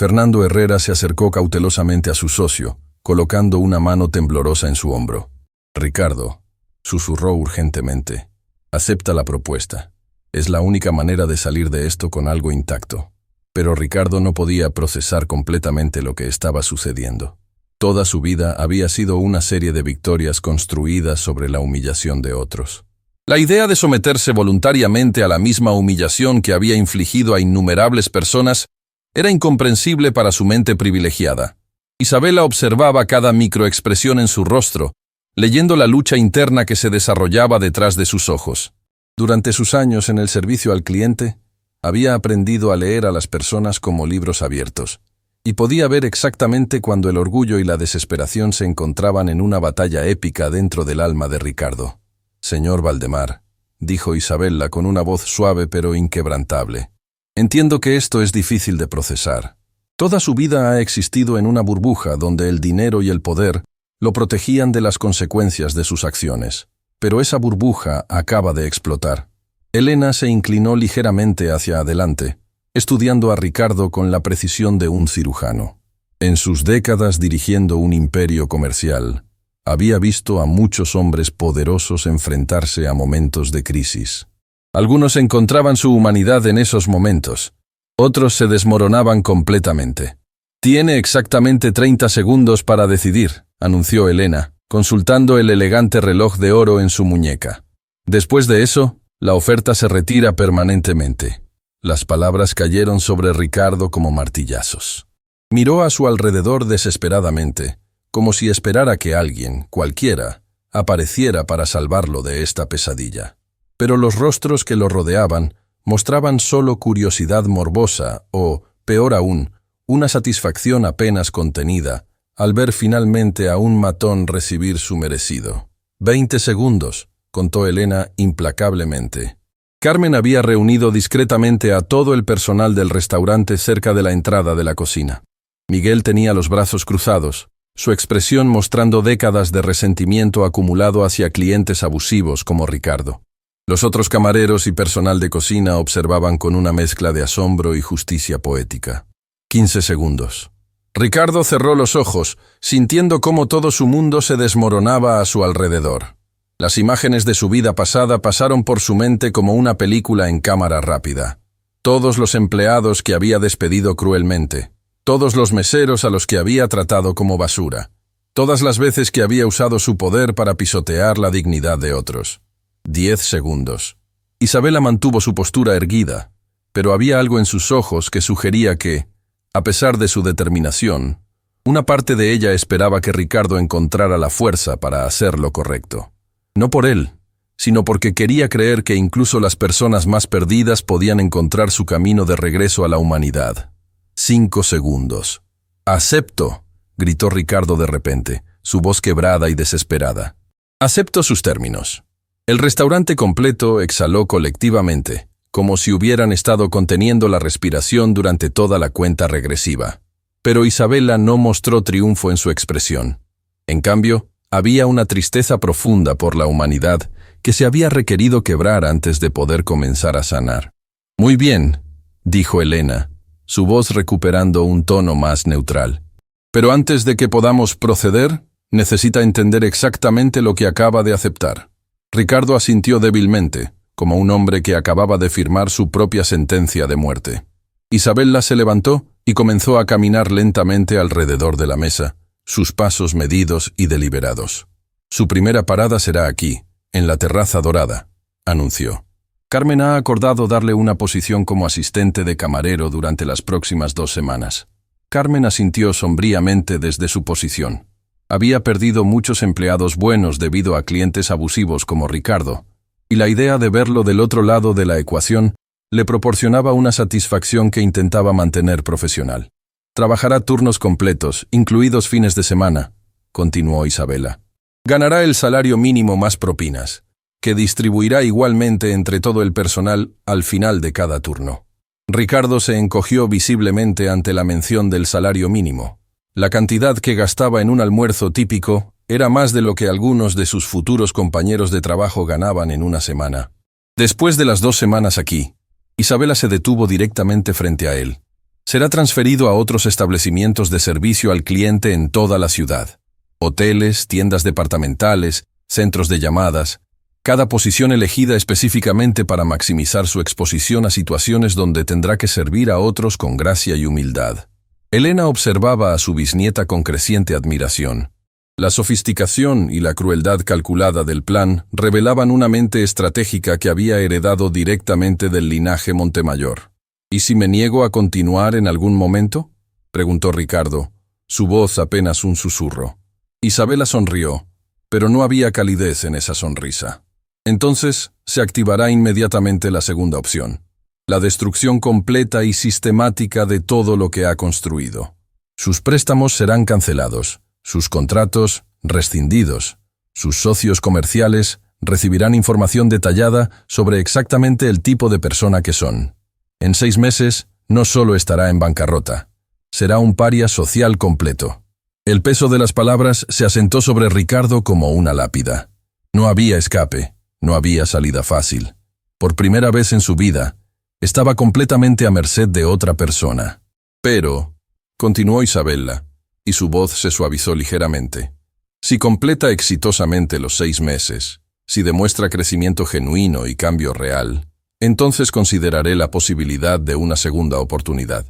Fernando Herrera se acercó cautelosamente a su socio, colocando una mano temblorosa en su hombro. «Ricardo», susurró urgentemente, «acepta la propuesta. Es la única manera de salir de esto con algo intacto». Pero Ricardo no podía procesar completamente lo que estaba sucediendo. Toda su vida había sido una serie de victorias construidas sobre la humillación de otros. La idea de someterse voluntariamente a la misma humillación que había infligido a innumerables personas era incomprensible para su mente privilegiada. Isabela observaba cada microexpresión en su rostro, leyendo la lucha interna que se desarrollaba detrás de sus ojos. Durante sus años en el servicio al cliente, había aprendido a leer a las personas como libros abiertos, y podía ver exactamente cuando el orgullo y la desesperación se encontraban en una batalla épica dentro del alma de Ricardo. «Señor Valdemar», dijo Isabela con una voz suave pero inquebrantable, «entiendo que esto es difícil de procesar. Toda su vida ha existido en una burbuja donde el dinero y el poder lo protegían de las consecuencias de sus acciones. Pero esa burbuja acaba de explotar». Elena se inclinó ligeramente hacia adelante, estudiando a Ricardo con la precisión de un cirujano. En sus décadas dirigiendo un imperio comercial, había visto a muchos hombres poderosos enfrentarse a momentos de crisis. Algunos encontraban su humanidad en esos momentos, otros se desmoronaban completamente. «Tiene exactamente 30 segundos para decidir», anunció Elena, consultando el elegante reloj de oro en su muñeca. «Después de eso, la oferta se retira permanentemente». Las palabras cayeron sobre Ricardo como martillazos. Miró a su alrededor desesperadamente, como si esperara que alguien, cualquiera, apareciera para salvarlo de esta pesadilla. Pero los rostros que lo rodeaban mostraban solo curiosidad morbosa o, peor aún, una satisfacción apenas contenida al ver finalmente a un matón recibir su merecido. 20 segundos, contó Elena implacablemente. Carmen había reunido discretamente a todo el personal del restaurante cerca de la entrada de la cocina. Miguel tenía los brazos cruzados, su expresión mostrando décadas de resentimiento acumulado hacia clientes abusivos como Ricardo. Los otros camareros y personal de cocina observaban con una mezcla de asombro y justicia poética. 15 segundos. Ricardo cerró los ojos, sintiendo cómo todo su mundo se desmoronaba a su alrededor. Las imágenes de su vida pasada pasaron por su mente como una película en cámara rápida. Todos los empleados que había despedido cruelmente, todos los meseros a los que había tratado como basura, todas las veces que había usado su poder para pisotear la dignidad de otros. 10 segundos. Isabela mantuvo su postura erguida, pero había algo en sus ojos que sugería que, a pesar de su determinación, una parte de ella esperaba que Ricardo encontrara la fuerza para hacer lo correcto. No por él, sino porque quería creer que incluso las personas más perdidas podían encontrar su camino de regreso a la humanidad. 5 segundos. «Acepto», gritó Ricardo de repente, su voz quebrada y desesperada. «Acepto sus términos». El restaurante completo exhaló colectivamente, como si hubieran estado conteniendo la respiración durante toda la cuenta regresiva. Pero Isabela no mostró triunfo en su expresión. En cambio, había una tristeza profunda por la humanidad que se había requerido quebrar antes de poder comenzar a sanar. «Muy bien», dijo Elena, su voz recuperando un tono más neutral. «Pero antes de que podamos proceder, necesita entender exactamente lo que acaba de aceptar». Ricardo asintió débilmente, como un hombre que acababa de firmar su propia sentencia de muerte. Isabela se levantó y comenzó a caminar lentamente alrededor de la mesa, sus pasos medidos y deliberados. «Su primera parada será aquí, en la terraza dorada», anunció. «Carmen ha acordado darle una posición como asistente de camarero durante las próximas 2 semanas». Carmen asintió sombríamente desde su posición. Había perdido muchos empleados buenos debido a clientes abusivos como Ricardo, y la idea de verlo del otro lado de la ecuación le proporcionaba una satisfacción que intentaba mantener profesional. «Trabajará turnos completos, incluidos fines de semana», continuó Isabela. «Ganará el salario mínimo más propinas, que distribuirá igualmente entre todo el personal al final de cada turno». Ricardo se encogió visiblemente ante la mención del salario mínimo. La cantidad que gastaba en un almuerzo típico era más de lo que algunos de sus futuros compañeros de trabajo ganaban en una semana. Después de las 2 semanas aquí, Isabela se detuvo directamente frente a él, Será transferido a otros establecimientos de servicio al cliente en toda la ciudad. Hoteles, tiendas departamentales, centros de llamadas. Cada posición elegida específicamente para maximizar su exposición a situaciones donde tendrá que servir a otros con gracia y humildad. Elena observaba a su bisnieta con creciente admiración. La sofisticación y la crueldad calculada del plan revelaban una mente estratégica que había heredado directamente del linaje Montemayor. ¿Y si me niego a continuar en algún momento?, preguntó Ricardo, su voz apenas un susurro. Isabela sonrió, pero no había calidez en esa sonrisa. Entonces se activará inmediatamente la segunda opción, la destrucción completa y sistemática de todo lo que ha construido. Sus préstamos serán cancelados, sus contratos rescindidos, sus socios comerciales recibirán información detallada sobre exactamente el tipo de persona que son. En 6 meses no solo estará en bancarrota, será un paria social completo. El peso de las palabras se asentó sobre Ricardo como una lápida. No había escape, no había salida fácil. Por primera vez en su vida, estaba completamente a merced de otra persona. Pero, continuó Isabela, y su voz se suavizó ligeramente, si completa exitosamente los 6 meses, si demuestra crecimiento genuino y cambio real, entonces consideraré la posibilidad de una segunda oportunidad.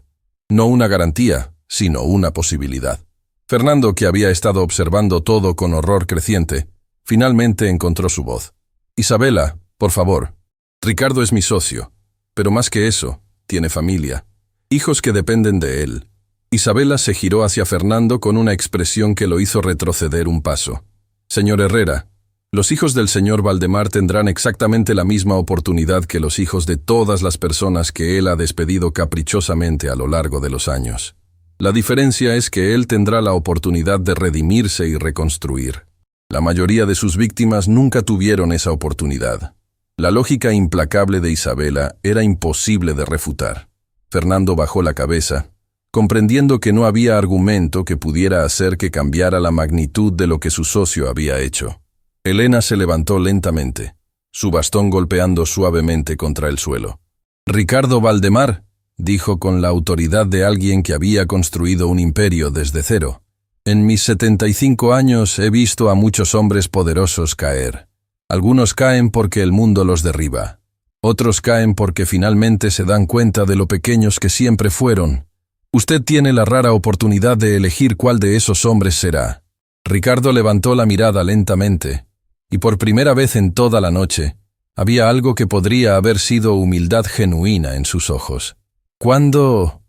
No una garantía, sino una posibilidad. Fernando, que había estado observando todo con horror creciente, finalmente encontró su voz. Isabela, por favor. Ricardo es mi socio, pero más que eso, tiene familia, hijos que dependen de él. Isabela se giró hacia Fernando con una expresión que lo hizo retroceder un paso. Señor Herrera, los hijos del señor Valdemar tendrán exactamente la misma oportunidad que los hijos de todas las personas que él ha despedido caprichosamente a lo largo de los años. La diferencia es que él tendrá la oportunidad de redimirse y reconstruir. La mayoría de sus víctimas nunca tuvieron esa oportunidad. La lógica implacable de Isabela era imposible de refutar. Fernando bajó la cabeza, comprendiendo que no había argumento que pudiera hacer que cambiara la magnitud de lo que su socio había hecho. Elena se levantó lentamente, su bastón golpeando suavemente contra el suelo. Ricardo Valdemar, dijo con la autoridad de alguien que había construido un imperio desde cero. En mis 75 años he visto a muchos hombres poderosos caer. Algunos caen porque el mundo los derriba. Otros caen porque finalmente se dan cuenta de lo pequeños que siempre fueron. Usted tiene la rara oportunidad de elegir cuál de esos hombres será. Ricardo levantó la mirada lentamente, y por primera vez en toda la noche, había algo que podría haber sido humildad genuina en sus ojos. ¿Cuándo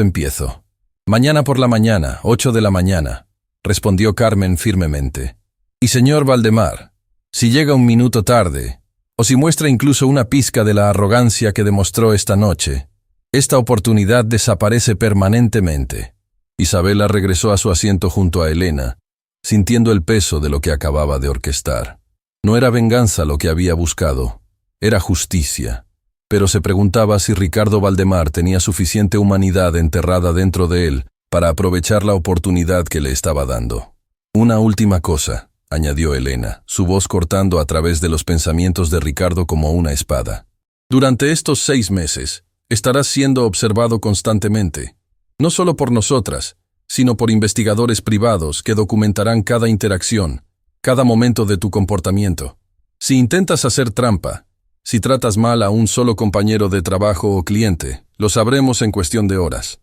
empiezo? Mañana por la mañana, 8 de la mañana, respondió Carmen firmemente. Y señor Valdemar, si llega un minuto tarde, o si muestra incluso una pizca de la arrogancia que demostró esta noche, esta oportunidad desaparece permanentemente. Isabela regresó a su asiento junto a Elena, sintiendo el peso de lo que acababa de orquestar. No era venganza lo que había buscado, era justicia. Pero se preguntaba si Ricardo Valdemar tenía suficiente humanidad enterrada dentro de él para aprovechar la oportunidad que le estaba dando. Una última cosa, añadió Elena, su voz cortando a través de los pensamientos de Ricardo como una espada. Durante estos 6 meses, estarás siendo observado constantemente, no solo por nosotras, sino por investigadores privados que documentarán cada interacción, cada momento de tu comportamiento. Si intentas hacer trampa, si tratas mal a un solo compañero de trabajo o cliente, lo sabremos en cuestión de horas.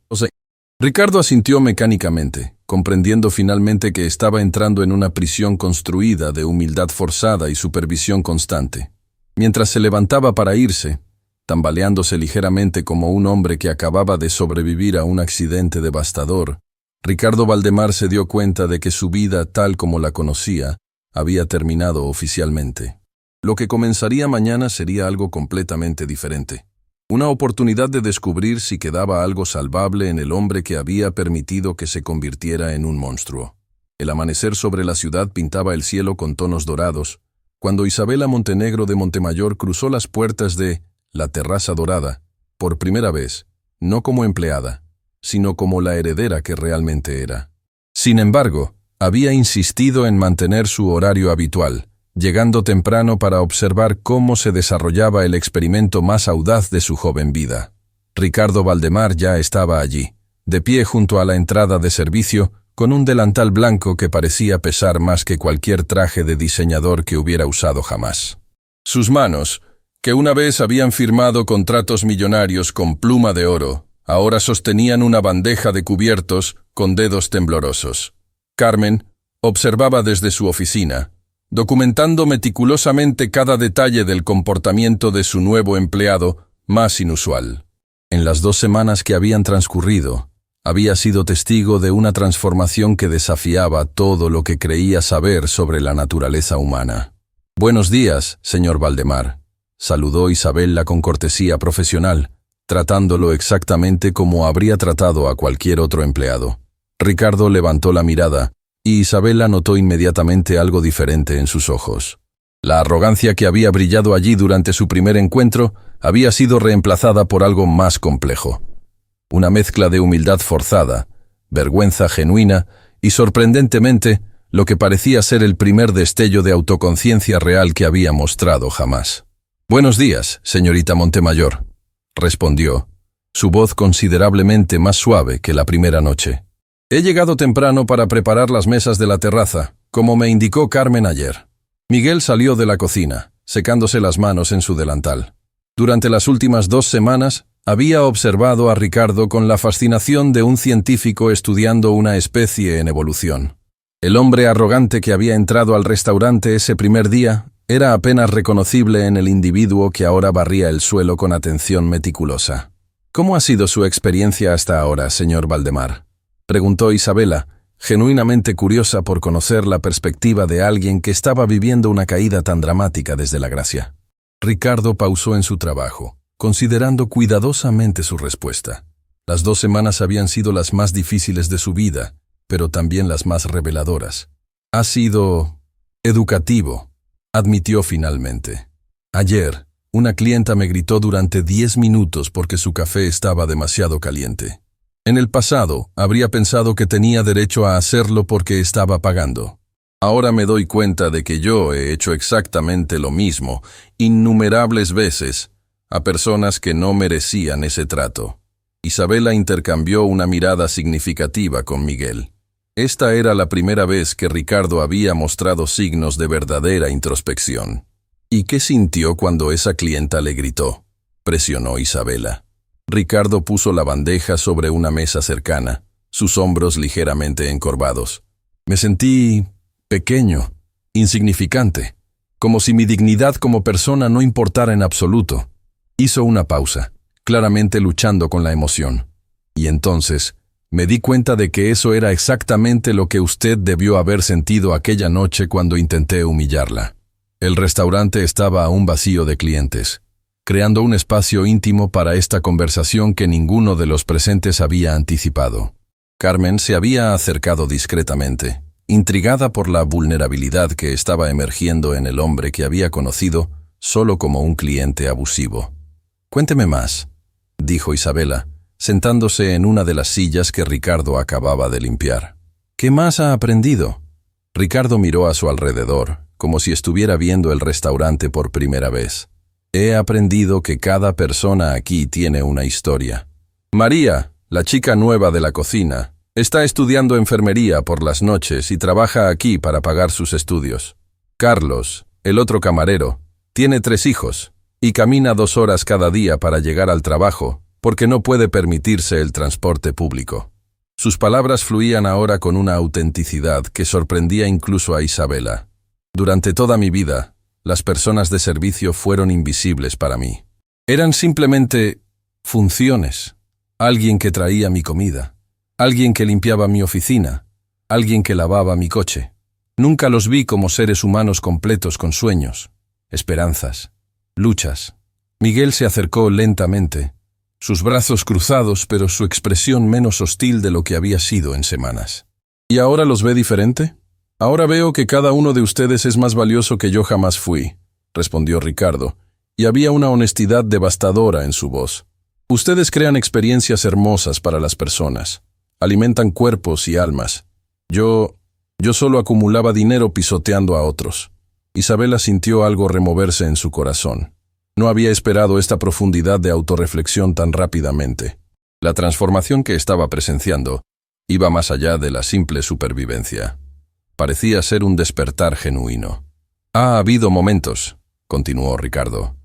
Ricardo asintió mecánicamente, comprendiendo finalmente que estaba entrando en una prisión construida de humildad forzada y supervisión constante. Mientras se levantaba para irse, tambaleándose ligeramente como un hombre que acababa de sobrevivir a un accidente devastador, Ricardo Valdemar se dio cuenta de que su vida, tal como la conocía, había terminado oficialmente. Lo que comenzaría mañana sería algo completamente diferente. Una oportunidad de descubrir si quedaba algo salvable en el hombre que había permitido que se convirtiera en un monstruo. El amanecer sobre la ciudad pintaba el cielo con tonos dorados, cuando Isabela Montenegro de Montemayor cruzó las puertas de la Terraza Dorada, por primera vez, no como empleada, sino como la heredera que realmente era. Sin embargo, había insistido en mantener su horario habitual, llegando temprano para observar cómo se desarrollaba el experimento más audaz de su joven vida. Ricardo Valdemar ya estaba allí, de pie junto a la entrada de servicio, con un delantal blanco que parecía pesar más que cualquier traje de diseñador que hubiera usado jamás. Sus manos, que una vez habían firmado contratos millonarios con pluma de oro, ahora sostenían una bandeja de cubiertos con dedos temblorosos. Carmen observaba desde su oficina, documentando meticulosamente cada detalle del comportamiento de su nuevo empleado más inusual. En las 2 semanas que habían transcurrido, había sido testigo de una transformación que desafiaba todo lo que creía saber sobre la naturaleza humana. «Buenos días, señor Valdemar», saludó Isabela con cortesía profesional, tratándolo exactamente como habría tratado a cualquier otro empleado. Ricardo levantó la mirada, y Isabela notó inmediatamente algo diferente en sus ojos. La arrogancia que había brillado allí durante su primer encuentro había sido reemplazada por algo más complejo. Una mezcla de humildad forzada, vergüenza genuina y, sorprendentemente, lo que parecía ser el primer destello de autoconciencia real que había mostrado jamás. «Buenos días, señorita Montemayor», respondió, su voz considerablemente más suave que la primera noche. «He llegado temprano para preparar las mesas de la terraza, como me indicó Carmen ayer». Miguel salió de la cocina, secándose las manos en su delantal. Durante las últimas 2 semanas, había observado a Ricardo con la fascinación de un científico estudiando una especie en evolución. El hombre arrogante que había entrado al restaurante ese primer día era apenas reconocible en el individuo que ahora barría el suelo con atención meticulosa. «¿Cómo ha sido su experiencia hasta ahora, señor Valdemar?», preguntó Isabela, genuinamente curiosa por conocer la perspectiva de alguien que estaba viviendo una caída tan dramática desde la gracia. Ricardo pausó en su trabajo, considerando cuidadosamente su respuesta. Las 2 semanas habían sido las más difíciles de su vida, pero también las más reveladoras. «Ha sido educativo», admitió finalmente. «Ayer, una clienta me gritó durante 10 minutos porque su café estaba demasiado caliente. En el pasado, habría pensado que tenía derecho a hacerlo porque estaba pagando. Ahora me doy cuenta de que yo he hecho exactamente lo mismo, innumerables veces, a personas que no merecían ese trato». Isabela intercambió una mirada significativa con Miguel. Esta era la primera vez que Ricardo había mostrado signos de verdadera introspección. «¿Y qué sintió cuando esa clienta le gritó?», presionó Isabela. Ricardo puso la bandeja sobre una mesa cercana, sus hombros ligeramente encorvados. «Me sentí pequeño, insignificante, como si mi dignidad como persona no importara en absoluto». Hizo una pausa, claramente luchando con la emoción. «Y entonces me di cuenta de que eso era exactamente lo que usted debió haber sentido aquella noche cuando intenté humillarla». El restaurante estaba aún vacío de clientes, creando un espacio íntimo para esta conversación que ninguno de los presentes había anticipado. Carmen se había acercado discretamente, intrigada por la vulnerabilidad que estaba emergiendo en el hombre que había conocido solo como un cliente abusivo. «Cuénteme más», dijo Isabela, sentándose en una de las sillas que Ricardo acababa de limpiar. «¿Qué más ha aprendido?». Ricardo miró a su alrededor, como si estuviera viendo el restaurante por primera vez. «He aprendido que cada persona aquí tiene una historia. María, la chica nueva de la cocina, está estudiando enfermería por las noches y trabaja aquí para pagar sus estudios. Carlos, el otro camarero, tiene 3 hijos y camina 2 horas cada día para llegar al trabajo porque no puede permitirse el transporte público». Sus palabras fluían ahora con una autenticidad que sorprendía incluso a Isabela. «Durante toda mi vida, las personas de servicio fueron invisibles para mí. Eran simplemente funciones. Alguien que traía mi comida, alguien que limpiaba mi oficina, alguien que lavaba mi coche. Nunca los vi como seres humanos completos con sueños, esperanzas, luchas». Miguel se acercó lentamente, sus brazos cruzados, pero su expresión menos hostil de lo que había sido en semanas. «¿Y ahora los ve diferente?». «Ahora veo que cada uno de ustedes es más valioso que yo jamás fui», respondió Ricardo, y había una honestidad devastadora en su voz. «Ustedes crean experiencias hermosas para las personas, alimentan cuerpos y almas. Yo solo acumulaba dinero pisoteando a otros». Isabela sintió algo removerse en su corazón. No había esperado esta profundidad de autorreflexión tan rápidamente. La transformación que estaba presenciando iba más allá de la simple supervivencia. Parecía ser un despertar genuino. Ha habido momentos, continuó Ricardo,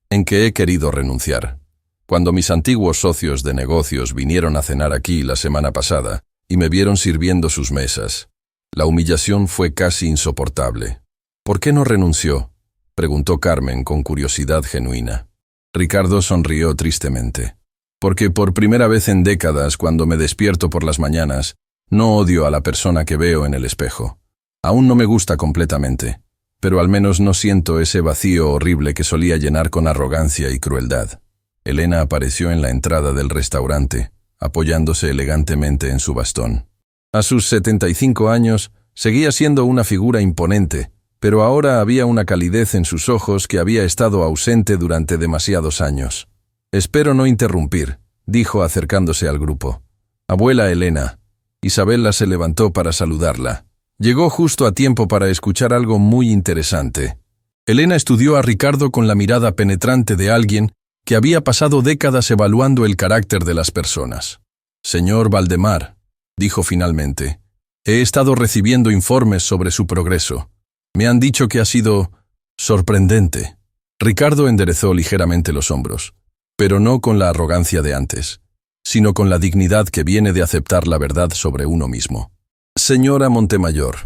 en que he querido renunciar. Cuando mis antiguos socios de negocios vinieron a cenar aquí la semana pasada y me vieron sirviendo sus mesas, la humillación fue casi insoportable. ¿Por qué no renunció?, preguntó Carmen con curiosidad genuina. Ricardo sonrió tristemente. Porque por primera vez en décadas, cuando me despierto por las mañanas, no odio a la persona que veo en el espejo. Aún no me gusta completamente, pero al menos no siento ese vacío horrible que solía llenar con arrogancia y crueldad. Elena apareció en la entrada del restaurante, apoyándose elegantemente en su bastón. A sus 75 años, seguía siendo una figura imponente, pero ahora había una calidez en sus ojos que había estado ausente durante demasiados años. «Espero no interrumpir», dijo acercándose al grupo. «Abuela Elena». Isabela se levantó para saludarla. Llegó justo a tiempo para escuchar algo muy interesante. Elena estudió a Ricardo con la mirada penetrante de alguien que había pasado décadas evaluando el carácter de las personas. «Señor Valdemar», dijo finalmente, «he estado recibiendo informes sobre su progreso. Me han dicho que ha sido sorprendente». Ricardo enderezó ligeramente los hombros, pero no con la arrogancia de antes, sino con la dignidad que viene de aceptar la verdad sobre uno mismo. «Señora Montemayor,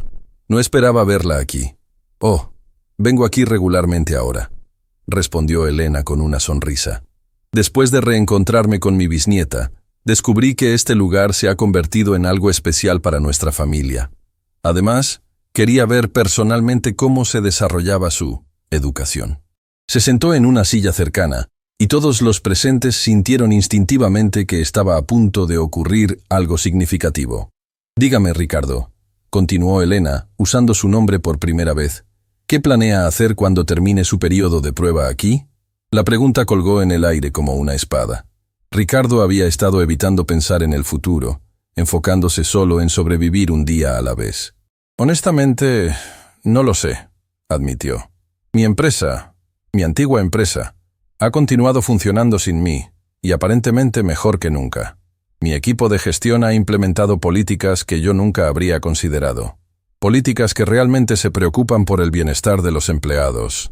no esperaba verla aquí». «Oh, vengo aquí regularmente ahora», respondió Elena con una sonrisa. «Después de reencontrarme con mi bisnieta, descubrí que este lugar se ha convertido en algo especial para nuestra familia. Además, quería ver personalmente cómo se desarrollaba su educación». Se sentó en una silla cercana, y todos los presentes sintieron instintivamente que estaba a punto de ocurrir algo significativo. «Dígame, Ricardo», continuó Elena, usando su nombre por primera vez, «¿qué planea hacer cuando termine su periodo de prueba aquí?». La pregunta colgó en el aire como una espada. Ricardo había estado evitando pensar en el futuro, enfocándose solo en sobrevivir un día a la vez. «Honestamente, no lo sé», admitió. Mi antigua empresa, ha continuado funcionando sin mí, y aparentemente mejor que nunca. Mi equipo de gestión ha implementado políticas que yo nunca habría considerado. Políticas que realmente se preocupan por el bienestar de los empleados».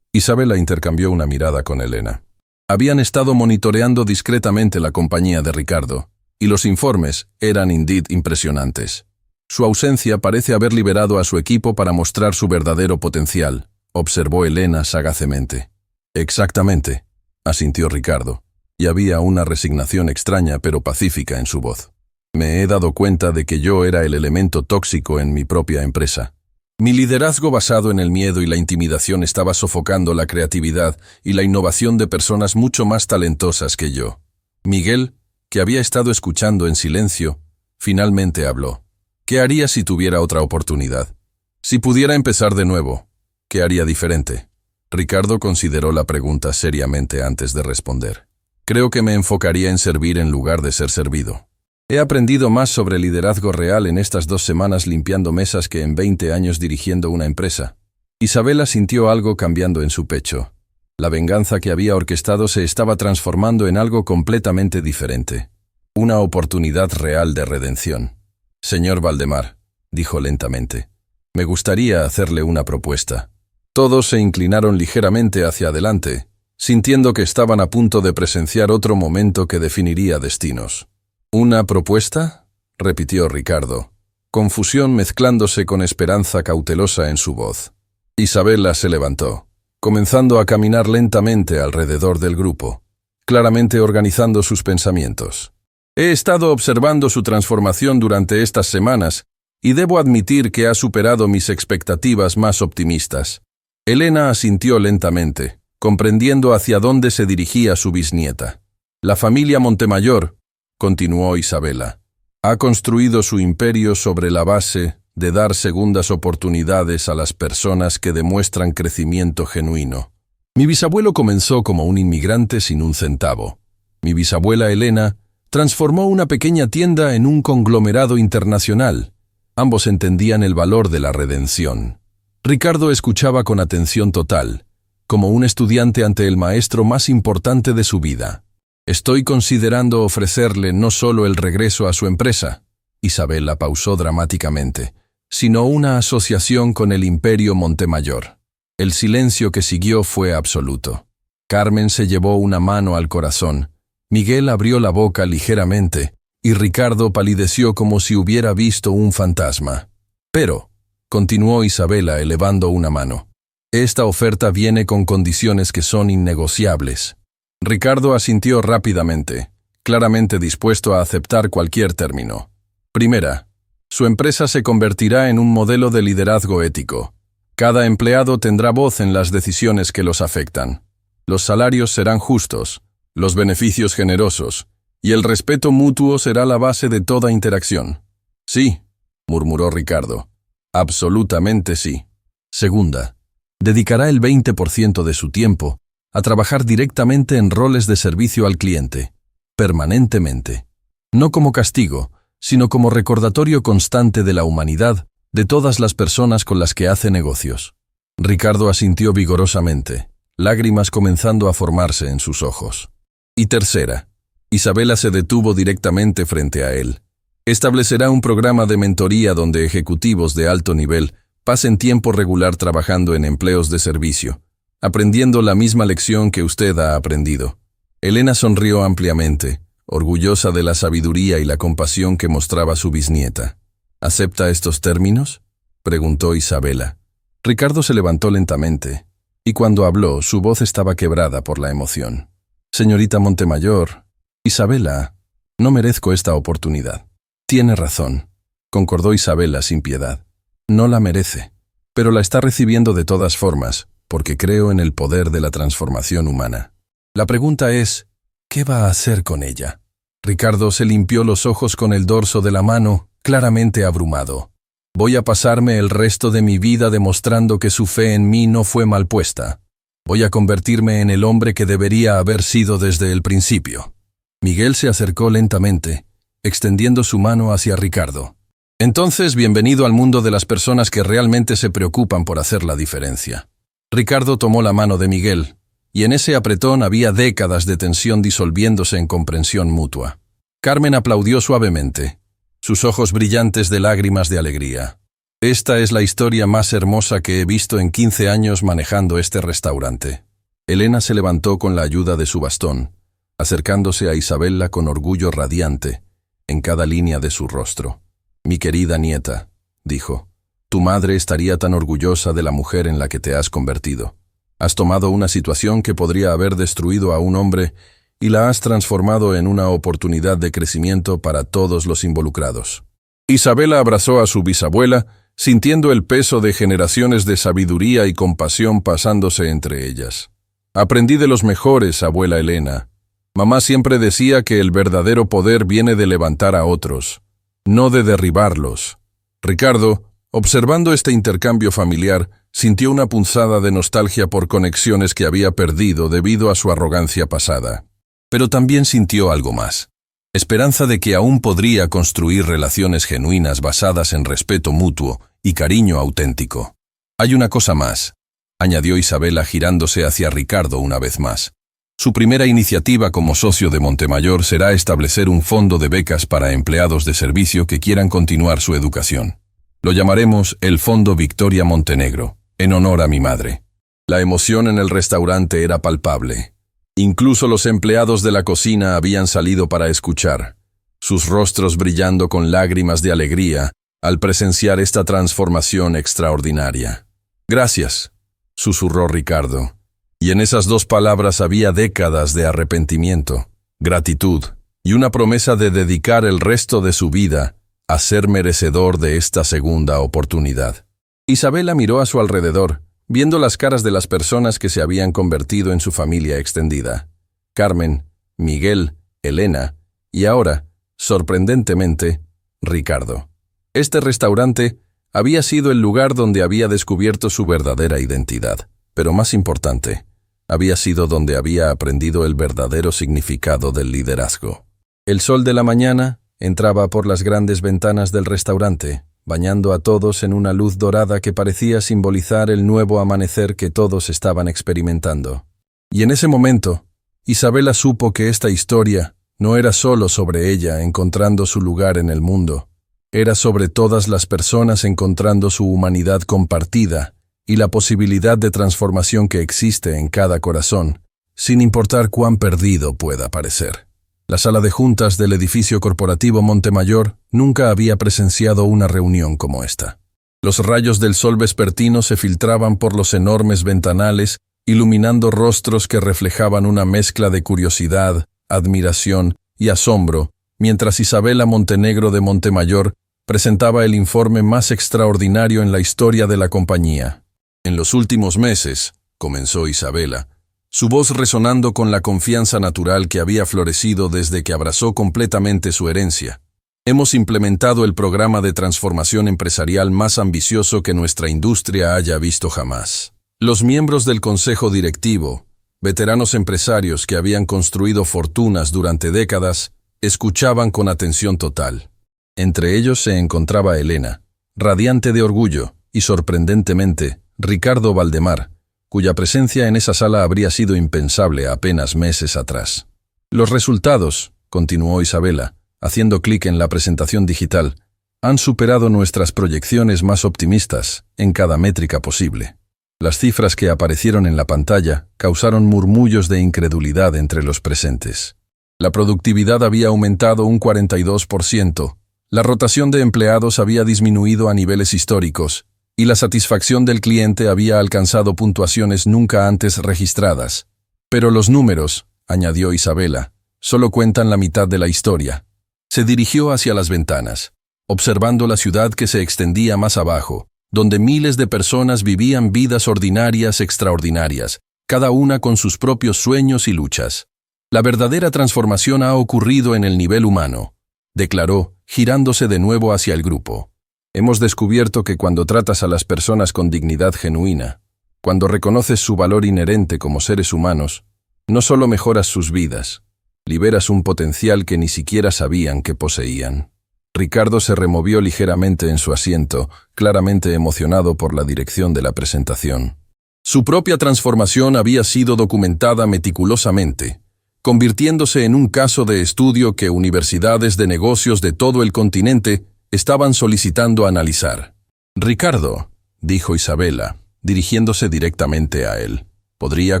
Isabela intercambió una mirada con Elena. Habían estado monitoreando discretamente la compañía de Ricardo, y los informes eran indeed impresionantes. Su ausencia parece haber liberado a su equipo para mostrar su verdadero potencial, observó Elena sagazmente. «Exactamente», asintió Ricardo, y había una resignación extraña pero pacífica en su voz. «Me he dado cuenta de que yo era el elemento tóxico en mi propia empresa. Mi liderazgo basado en el miedo y la intimidación estaba sofocando la creatividad y la innovación de personas mucho más talentosas que yo». Miguel, que había estado escuchando en silencio, finalmente habló. «¿Qué haría si tuviera otra oportunidad? Si pudiera empezar de nuevo, ¿qué haría diferente?». Ricardo consideró la pregunta seriamente antes de responder. «Creo que me enfocaría en servir en lugar de ser servido. He aprendido más sobre liderazgo real en estas 2 semanas limpiando mesas que en 20 años dirigiendo una empresa». Isabela sintió algo cambiando en su pecho. La venganza que había orquestado se estaba transformando en algo completamente diferente. Una oportunidad real de redención. «Señor Valdemar», dijo lentamente, «me gustaría hacerle una propuesta». Todos se inclinaron ligeramente hacia adelante, sintiendo que estaban a punto de presenciar otro momento que definiría destinos. «¿Una propuesta?», repitió Ricardo, confusión mezclándose con esperanza cautelosa en su voz. Isabela se levantó, comenzando a caminar lentamente alrededor del grupo, claramente organizando sus pensamientos. «He estado observando su transformación durante estas semanas y debo admitir que ha superado mis expectativas más optimistas». Elena asintió lentamente, comprendiendo hacia dónde se dirigía su bisnieta. «La familia Montemayor», continuó Isabela, «ha construido su imperio sobre la base de dar segundas oportunidades a las personas que demuestran crecimiento genuino. Mi bisabuelo comenzó como un inmigrante sin un centavo. Mi bisabuela Elena transformó una pequeña tienda en un conglomerado internacional. Ambos entendían el valor de la redención». Ricardo escuchaba con atención total, como un estudiante ante el maestro más importante de su vida. Estoy considerando ofrecerle no solo el regreso a su empresa, Isabela pausó dramáticamente, sino una asociación con el Imperio Montemayor. El silencio que siguió fue absoluto. Carmen se llevó una mano al corazón, Miguel abrió la boca ligeramente, y Ricardo palideció como si hubiera visto un fantasma. Pero, continuó Isabela elevando una mano, esta oferta viene con condiciones que son innegociables. Ricardo asintió rápidamente, claramente dispuesto a aceptar cualquier término. Primera, su empresa se convertirá en un modelo de liderazgo ético. Cada empleado tendrá voz en las decisiones que los afectan. Los salarios serán justos, los beneficios generosos, y el respeto mutuo será la base de toda interacción. Sí, murmuró Ricardo. Absolutamente sí. Segunda, dedicará el 20% de su tiempo a trabajar directamente en roles de servicio al cliente, permanentemente. No como castigo, sino como recordatorio constante de la humanidad de todas las personas con las que hace negocios. Ricardo asintió vigorosamente, lágrimas comenzando a formarse en sus ojos. Y tercera, Isabela se detuvo directamente frente a él. Establecerá un programa de mentoría donde ejecutivos de alto nivel pasen tiempo regular trabajando en empleos de servicio, aprendiendo la misma lección que usted ha aprendido. Elena sonrió ampliamente, orgullosa de la sabiduría y la compasión que mostraba su bisnieta. ¿Acepta estos términos?, preguntó Isabela. Ricardo se levantó lentamente, y cuando habló, su voz estaba quebrada por la emoción. Señorita Montemayor, Isabela, no merezco esta oportunidad. Tiene razón, concordó Isabela sin piedad. No la merece, pero la está recibiendo de todas formas, porque creo en el poder de la transformación humana. La pregunta es, ¿qué va a hacer con ella? Ricardo se limpió los ojos con el dorso de la mano, claramente abrumado. Voy a pasarme el resto de mi vida demostrando que su fe en mí no fue mal puesta. Voy a convertirme en el hombre que debería haber sido desde el principio. Miguel se acercó lentamente, extendiendo su mano hacia Ricardo. Entonces, bienvenido al mundo de las personas que realmente se preocupan por hacer la diferencia. Ricardo tomó la mano de Miguel, y en ese apretón había décadas de tensión disolviéndose en comprensión mutua. Carmen aplaudió suavemente, sus ojos brillantes de lágrimas de alegría. Esta es la historia más hermosa que he visto en 15 años manejando este restaurante. Elena se levantó con la ayuda de su bastón, acercándose a Isabela con orgullo radiante en cada línea de su rostro. Mi querida nieta, dijo, tu madre estaría tan orgullosa de la mujer en la que te has convertido. Has tomado una situación que podría haber destruido a un hombre y la has transformado en una oportunidad de crecimiento para todos los involucrados. Isabela abrazó a su bisabuela, sintiendo el peso de generaciones de sabiduría y compasión pasándose entre ellas. Aprendí de los mejores, abuela Elena. Mamá siempre decía que el verdadero poder viene de levantar a otros, no de derribarlos. Ricardo, observando este intercambio familiar, sintió una punzada de nostalgia por conexiones que había perdido debido a su arrogancia pasada. Pero también sintió algo más. Esperanza de que aún podría construir relaciones genuinas basadas en respeto mutuo y cariño auténtico. Hay una cosa más, añadió Isabela girándose hacia Ricardo una vez más. Su primera iniciativa como socio de Montemayor será establecer un fondo de becas para empleados de servicio que quieran continuar su educación. Lo llamaremos el Fondo Victoria Montenegro, en honor a mi madre. La emoción en el restaurante era palpable. Incluso los empleados de la cocina habían salido para escuchar, sus rostros brillando con lágrimas de alegría al presenciar esta transformación extraordinaria. Gracias, susurró Ricardo. Y en esas dos palabras había décadas de arrepentimiento, gratitud y una promesa de dedicar el resto de su vida a ser merecedor de esta segunda oportunidad. Isabela miró a su alrededor, viendo las caras de las personas que se habían convertido en su familia extendida. Carmen, Miguel, Elena y ahora, sorprendentemente, Ricardo. Este restaurante había sido el lugar donde había descubierto su verdadera identidad, pero más importante, había sido donde había aprendido el verdadero significado del liderazgo. El sol de la mañana entraba por las grandes ventanas del restaurante, bañando a todos en una luz dorada que parecía simbolizar el nuevo amanecer que todos estaban experimentando. Y en ese momento, Isabela supo que esta historia no era solo sobre ella encontrando su lugar en el mundo, era sobre todas las personas encontrando su humanidad compartida y la posibilidad de transformación que existe en cada corazón, sin importar cuán perdido pueda parecer. La sala de juntas del edificio corporativo Montemayor nunca había presenciado una reunión como esta. Los rayos del sol vespertino se filtraban por los enormes ventanales, iluminando rostros que reflejaban una mezcla de curiosidad, admiración y asombro, mientras Isabela Montenegro de Montemayor presentaba el informe más extraordinario en la historia de la compañía. En los últimos meses, comenzó Isabela, su voz resonando con la confianza natural que había florecido desde que abrazó completamente su herencia. Hemos implementado el programa de transformación empresarial más ambicioso que nuestra industria haya visto jamás. Los miembros del consejo directivo, veteranos empresarios que habían construido fortunas durante décadas, escuchaban con atención total. Entre ellos se encontraba Elena, radiante de orgullo, y sorprendentemente, Ricardo Valdemar, cuya presencia en esa sala habría sido impensable apenas meses atrás. Los resultados, continuó Isabela, haciendo clic en la presentación digital, han superado nuestras proyecciones más optimistas en cada métrica posible. Las cifras que aparecieron en la pantalla causaron murmullos de incredulidad entre los presentes. La productividad había aumentado un 42%, la rotación de empleados había disminuido a niveles históricos, y la satisfacción del cliente había alcanzado puntuaciones nunca antes registradas. Pero los números, añadió Isabela, solo cuentan la mitad de la historia. Se dirigió hacia las ventanas, observando la ciudad que se extendía más abajo, donde miles de personas vivían vidas ordinarias extraordinarias, cada una con sus propios sueños y luchas. La verdadera transformación ha ocurrido en el nivel humano, declaró, girándose de nuevo hacia el grupo. Hemos descubierto que cuando tratas a las personas con dignidad genuina, cuando reconoces su valor inherente como seres humanos, no solo mejoras sus vidas, liberas un potencial que ni siquiera sabían que poseían. Ricardo se removió ligeramente en su asiento, claramente emocionado por la dirección de la presentación. Su propia transformación había sido documentada meticulosamente, convirtiéndose en un caso de estudio que universidades de negocios de todo el continente estaban solicitando analizar. Ricardo, dijo Isabela, dirigiéndose directamente a él, ¿podría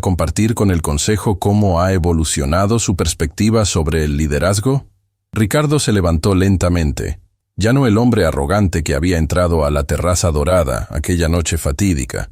compartir con el consejo cómo ha evolucionado su perspectiva sobre el liderazgo? Ricardo se levantó lentamente, ya no el hombre arrogante que había entrado a la terraza dorada aquella noche fatídica,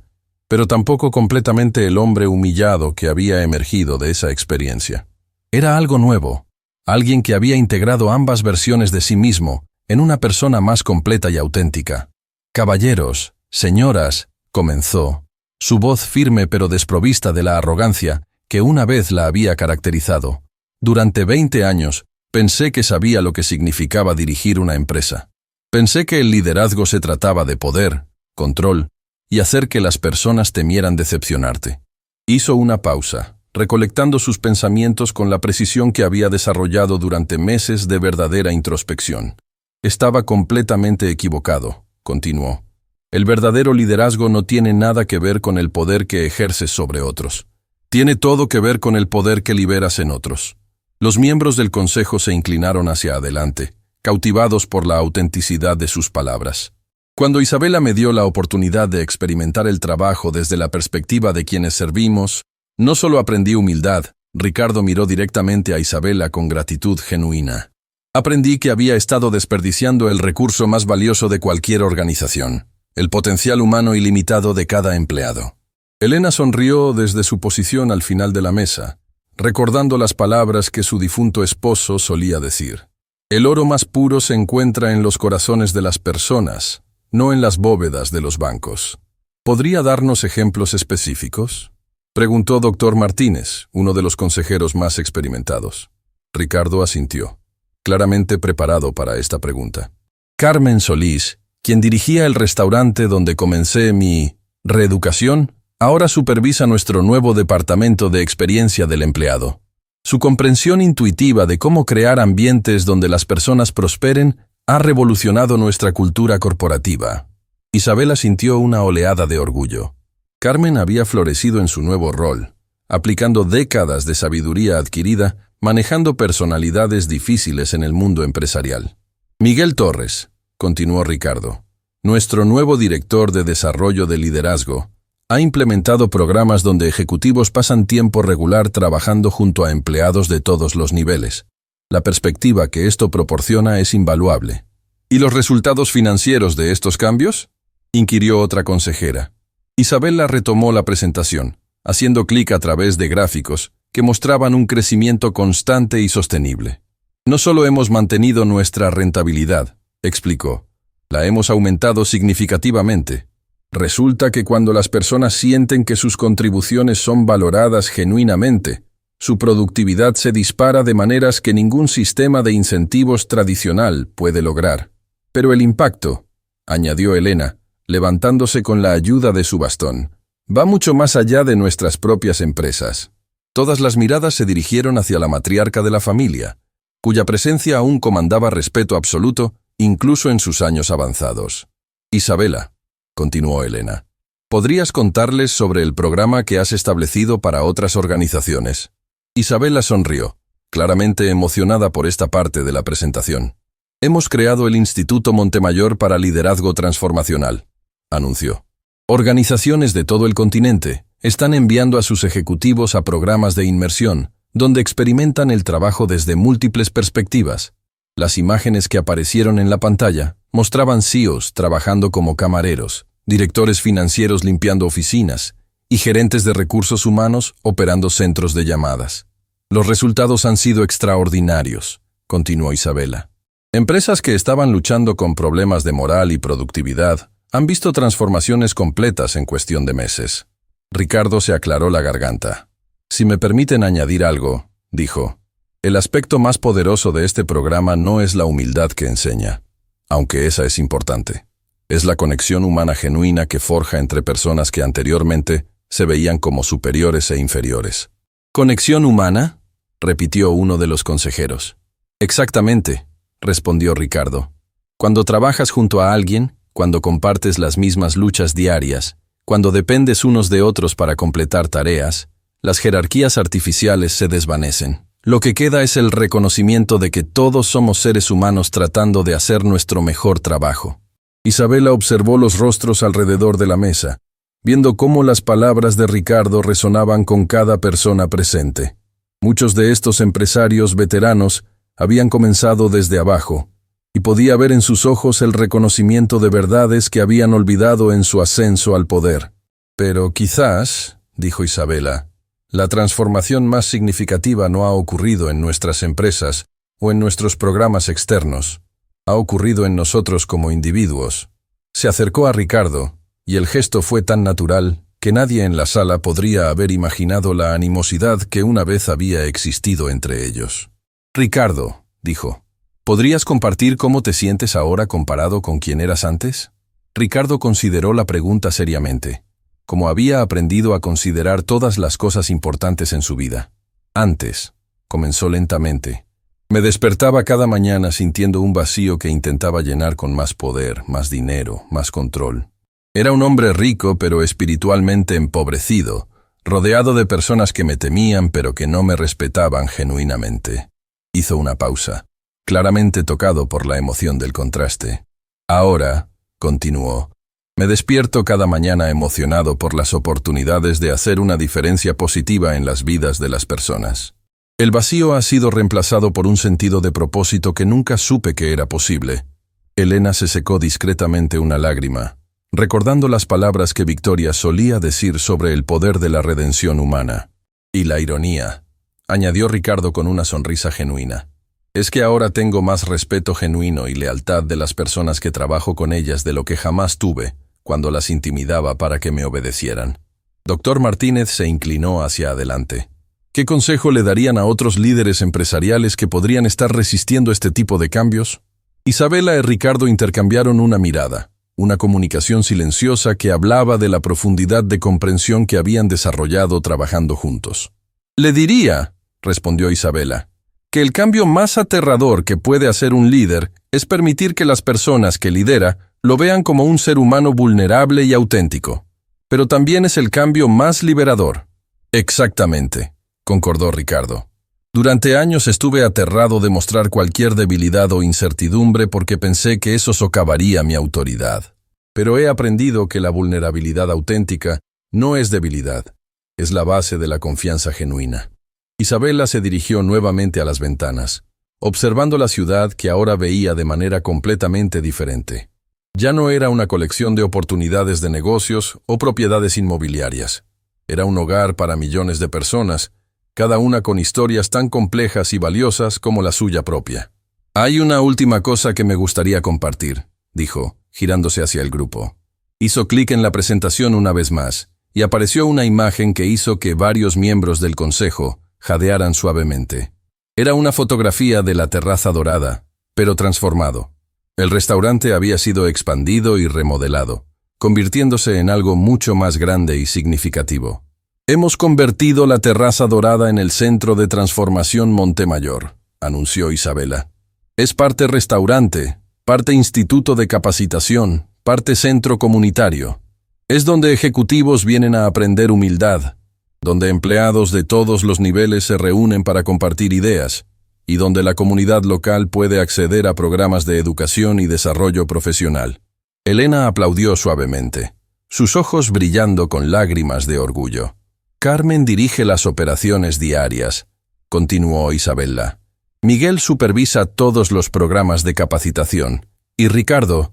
pero tampoco completamente el hombre humillado que había emergido de esa experiencia. Era algo nuevo, alguien que había integrado ambas versiones de sí mismo en una persona más completa y auténtica. Caballeros, señoras, comenzó, su voz firme pero desprovista de la arrogancia que una vez la había caracterizado. Durante 20 años, pensé que sabía lo que significaba dirigir una empresa. Pensé que el liderazgo se trataba de poder, control, y hacer que las personas temieran decepcionarte. Hizo una pausa, recolectando sus pensamientos con la precisión que había desarrollado durante meses de verdadera introspección. Estaba completamente equivocado, continuó. El verdadero liderazgo no tiene nada que ver con el poder que ejerces sobre otros. Tiene todo que ver con el poder que liberas en otros. Los miembros del consejo se inclinaron hacia adelante, cautivados por la autenticidad de sus palabras. Cuando Isabela me dio la oportunidad de experimentar el trabajo desde la perspectiva de quienes servimos, no solo aprendí humildad, Ricardo miró directamente a Isabela con gratitud genuina. Aprendí que había estado desperdiciando el recurso más valioso de cualquier organización, el potencial humano ilimitado de cada empleado. Elena sonrió desde su posición al final de la mesa, recordando las palabras que su difunto esposo solía decir. El oro más puro se encuentra en los corazones de las personas, no en las bóvedas de los bancos. ¿Podría darnos ejemplos específicos?, preguntó Dr. Martínez, uno de los consejeros más experimentados. Ricardo asintió, claramente preparado para esta pregunta. Carmen Solís, quien dirigía el restaurante donde comencé mi reeducación, ahora supervisa nuestro nuevo departamento de experiencia del empleado. Su comprensión intuitiva de cómo crear ambientes donde las personas prosperen Ha revolucionado nuestra cultura corporativa. Isabela sintió una oleada de orgullo. Carmen había florecido en su nuevo rol, aplicando décadas de sabiduría adquirida, manejando personalidades difíciles en el mundo empresarial. Miguel Torres, continuó Ricardo, nuestro nuevo director de desarrollo de liderazgo, ha implementado programas donde ejecutivos pasan tiempo regular trabajando junto a empleados de todos los niveles. La perspectiva que esto proporciona es invaluable. ¿Y los resultados financieros de estos cambios?, inquirió otra consejera. Isabela retomó la presentación, haciendo clic a través de gráficos que mostraban un crecimiento constante y sostenible. No solo hemos mantenido nuestra rentabilidad, explicó, la hemos aumentado significativamente. Resulta que cuando las personas sienten que sus contribuciones son valoradas genuinamente, su productividad se dispara de maneras que ningún sistema de incentivos tradicional puede lograr. Pero el impacto, añadió Elena, levantándose con la ayuda de su bastón, va mucho más allá de nuestras propias empresas. Todas las miradas se dirigieron hacia la matriarca de la familia, cuya presencia aún comandaba respeto absoluto, incluso en sus años avanzados. Isabela, continuó Elena, ¿podrías contarles sobre el programa que has establecido para otras organizaciones? Isabela sonrió, claramente emocionada por esta parte de la presentación. Hemos creado el Instituto Montemayor para Liderazgo Transformacional, anunció. Organizaciones de todo el continente están enviando a sus ejecutivos a programas de inmersión, donde experimentan el trabajo desde múltiples perspectivas. Las imágenes que aparecieron en la pantalla mostraban CEOs trabajando como camareros, directores financieros limpiando oficinas y gerentes de recursos humanos operando centros de llamadas. Los resultados han sido extraordinarios, continuó Isabela. Empresas que estaban luchando con problemas de moral y productividad han visto transformaciones completas en cuestión de meses. Ricardo se aclaró la garganta. Si me permiten añadir algo, dijo, el aspecto más poderoso de este programa no es la humildad que enseña, aunque esa es importante. Es la conexión humana genuina que forja entre personas que anteriormente se veían como superiores e inferiores. ¿Conexión humana?, repitió uno de los consejeros. Exactamente, respondió Ricardo. Cuando trabajas junto a alguien, cuando compartes las mismas luchas diarias, cuando dependes unos de otros para completar tareas, las jerarquías artificiales se desvanecen. Lo que queda es el reconocimiento de que todos somos seres humanos tratando de hacer nuestro mejor trabajo. Isabela observó los rostros alrededor de la mesa, viendo cómo las palabras de Ricardo resonaban con cada persona presente. Muchos de estos empresarios veteranos habían comenzado desde abajo, y podía ver en sus ojos el reconocimiento de verdades que habían olvidado en su ascenso al poder. Pero quizás, dijo Isabela, la transformación más significativa no ha ocurrido en nuestras empresas o en nuestros programas externos. Ha ocurrido en nosotros como individuos. Se acercó a Ricardo, y el gesto fue tan natural que nadie en la sala podría haber imaginado la animosidad que una vez había existido entre ellos. Ricardo, dijo, ¿podrías compartir cómo te sientes ahora comparado con quien eras antes? Ricardo consideró la pregunta seriamente, como había aprendido a considerar todas las cosas importantes en su vida. Antes, comenzó lentamente, me despertaba cada mañana sintiendo un vacío que intentaba llenar con más poder, más dinero, más control. Era un hombre rico pero espiritualmente empobrecido, rodeado de personas que me temían pero que no me respetaban genuinamente. Hizo una pausa, claramente tocado por la emoción del contraste. Ahora, continuó, me despierto cada mañana emocionado por las oportunidades de hacer una diferencia positiva en las vidas de las personas. El vacío ha sido reemplazado por un sentido de propósito que nunca supe que era posible. Elena se secó discretamente una lágrima, recordando las palabras que Victoria solía decir sobre el poder de la redención humana. Y la ironía, añadió Ricardo con una sonrisa genuina, es que ahora tengo más respeto genuino y lealtad de las personas que trabajo con ellas de lo que jamás tuve cuando las intimidaba para que me obedecieran. Dr. Martínez se inclinó hacia adelante. ¿Qué consejo le darían a otros líderes empresariales que podrían estar resistiendo este tipo de cambios? Isabela y Ricardo intercambiaron una mirada, una comunicación silenciosa que hablaba de la profundidad de comprensión que habían desarrollado trabajando juntos. Le diría, respondió Isabela, que el cambio más aterrador que puede hacer un líder es permitir que las personas que lidera lo vean como un ser humano vulnerable y auténtico. Pero también es el cambio más liberador. Exactamente, concordó Ricardo. Durante años estuve aterrado de mostrar cualquier debilidad o incertidumbre porque pensé que eso socavaría mi autoridad. Pero he aprendido que la vulnerabilidad auténtica no es debilidad, es la base de la confianza genuina. Isabela se dirigió nuevamente a las ventanas, observando la ciudad que ahora veía de manera completamente diferente. Ya no era una colección de oportunidades de negocios o propiedades inmobiliarias. Era un hogar para millones de personas, cada una con historias tan complejas y valiosas como la suya propia. Hay una última cosa que me gustaría compartir, dijo, girándose hacia el grupo. Hizo clic en la presentación una vez más, y apareció una imagen que hizo que varios miembros del consejo jadearan suavemente. Era una fotografía de la terraza dorada, pero transformado. El restaurante había sido expandido y remodelado, convirtiéndose en algo mucho más grande y significativo. Hemos convertido la terraza dorada en el Centro de Transformación Montemayor, anunció Isabela. Es parte restaurante, parte instituto de capacitación, parte centro comunitario. Es donde ejecutivos vienen a aprender humildad, donde empleados de todos los niveles se reúnen para compartir ideas, y donde la comunidad local puede acceder a programas de educación y desarrollo profesional. Elena aplaudió suavemente, sus ojos brillando con lágrimas de orgullo. Carmen dirige las operaciones diarias, continuó Isabela. Miguel supervisa todos los programas de capacitación. Y Ricardo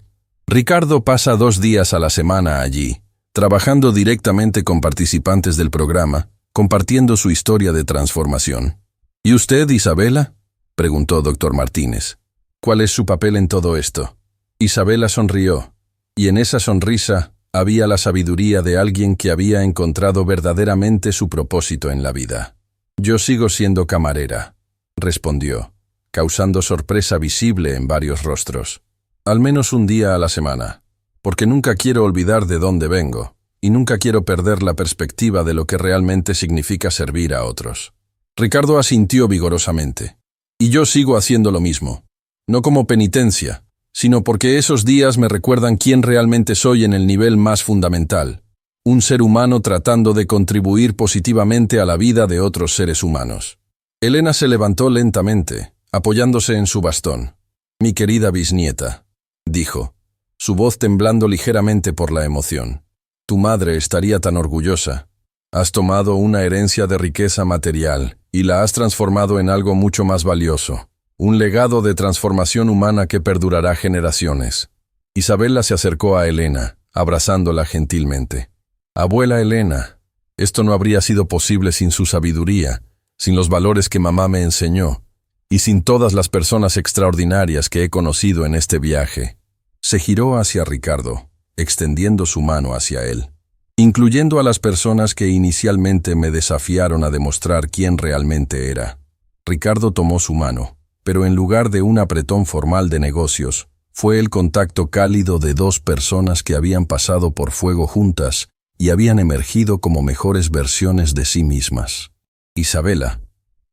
pasa 2 días a la semana allí, trabajando directamente con participantes del programa, compartiendo su historia de transformación. ¿Y usted, Isabela?, preguntó Dr. Martínez. ¿Cuál es su papel en todo esto? Isabela sonrió, y en esa sonrisa había la sabiduría de alguien que había encontrado verdaderamente su propósito en la vida. Yo sigo siendo camarera, respondió, causando sorpresa visible en varios rostros. Al menos un día a la semana, porque nunca quiero olvidar de dónde vengo, y nunca quiero perder la perspectiva de lo que realmente significa servir a otros. Ricardo asintió vigorosamente. Y yo sigo haciendo lo mismo, no como penitencia, sino porque esos días me recuerdan quién realmente soy en el nivel más fundamental, un ser humano tratando de contribuir positivamente a la vida de otros seres humanos. Elena se levantó lentamente, apoyándose en su bastón. Mi querida bisnieta, dijo, su voz temblando ligeramente por la emoción. Tu madre estaría tan orgullosa. Has tomado una herencia de riqueza material y la has transformado en algo mucho más valioso. Un legado de transformación humana que perdurará generaciones. Isabela se acercó a Elena, abrazándola gentilmente. Abuela Elena, esto no habría sido posible sin su sabiduría, sin los valores que mamá me enseñó, y sin todas las personas extraordinarias que he conocido en este viaje. Se giró hacia Ricardo, extendiendo su mano hacia él, incluyendo a las personas que inicialmente me desafiaron a demostrar quién realmente era. Ricardo tomó su mano, pero en lugar de un apretón formal de negocios, fue el contacto cálido de 2 personas que habían pasado por fuego juntas y habían emergido como mejores versiones de sí mismas. Isabela,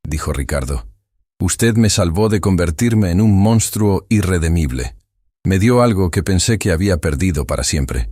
dijo Ricardo, usted me salvó de convertirme en un monstruo irredimible. Me dio algo que pensé que había perdido para siempre,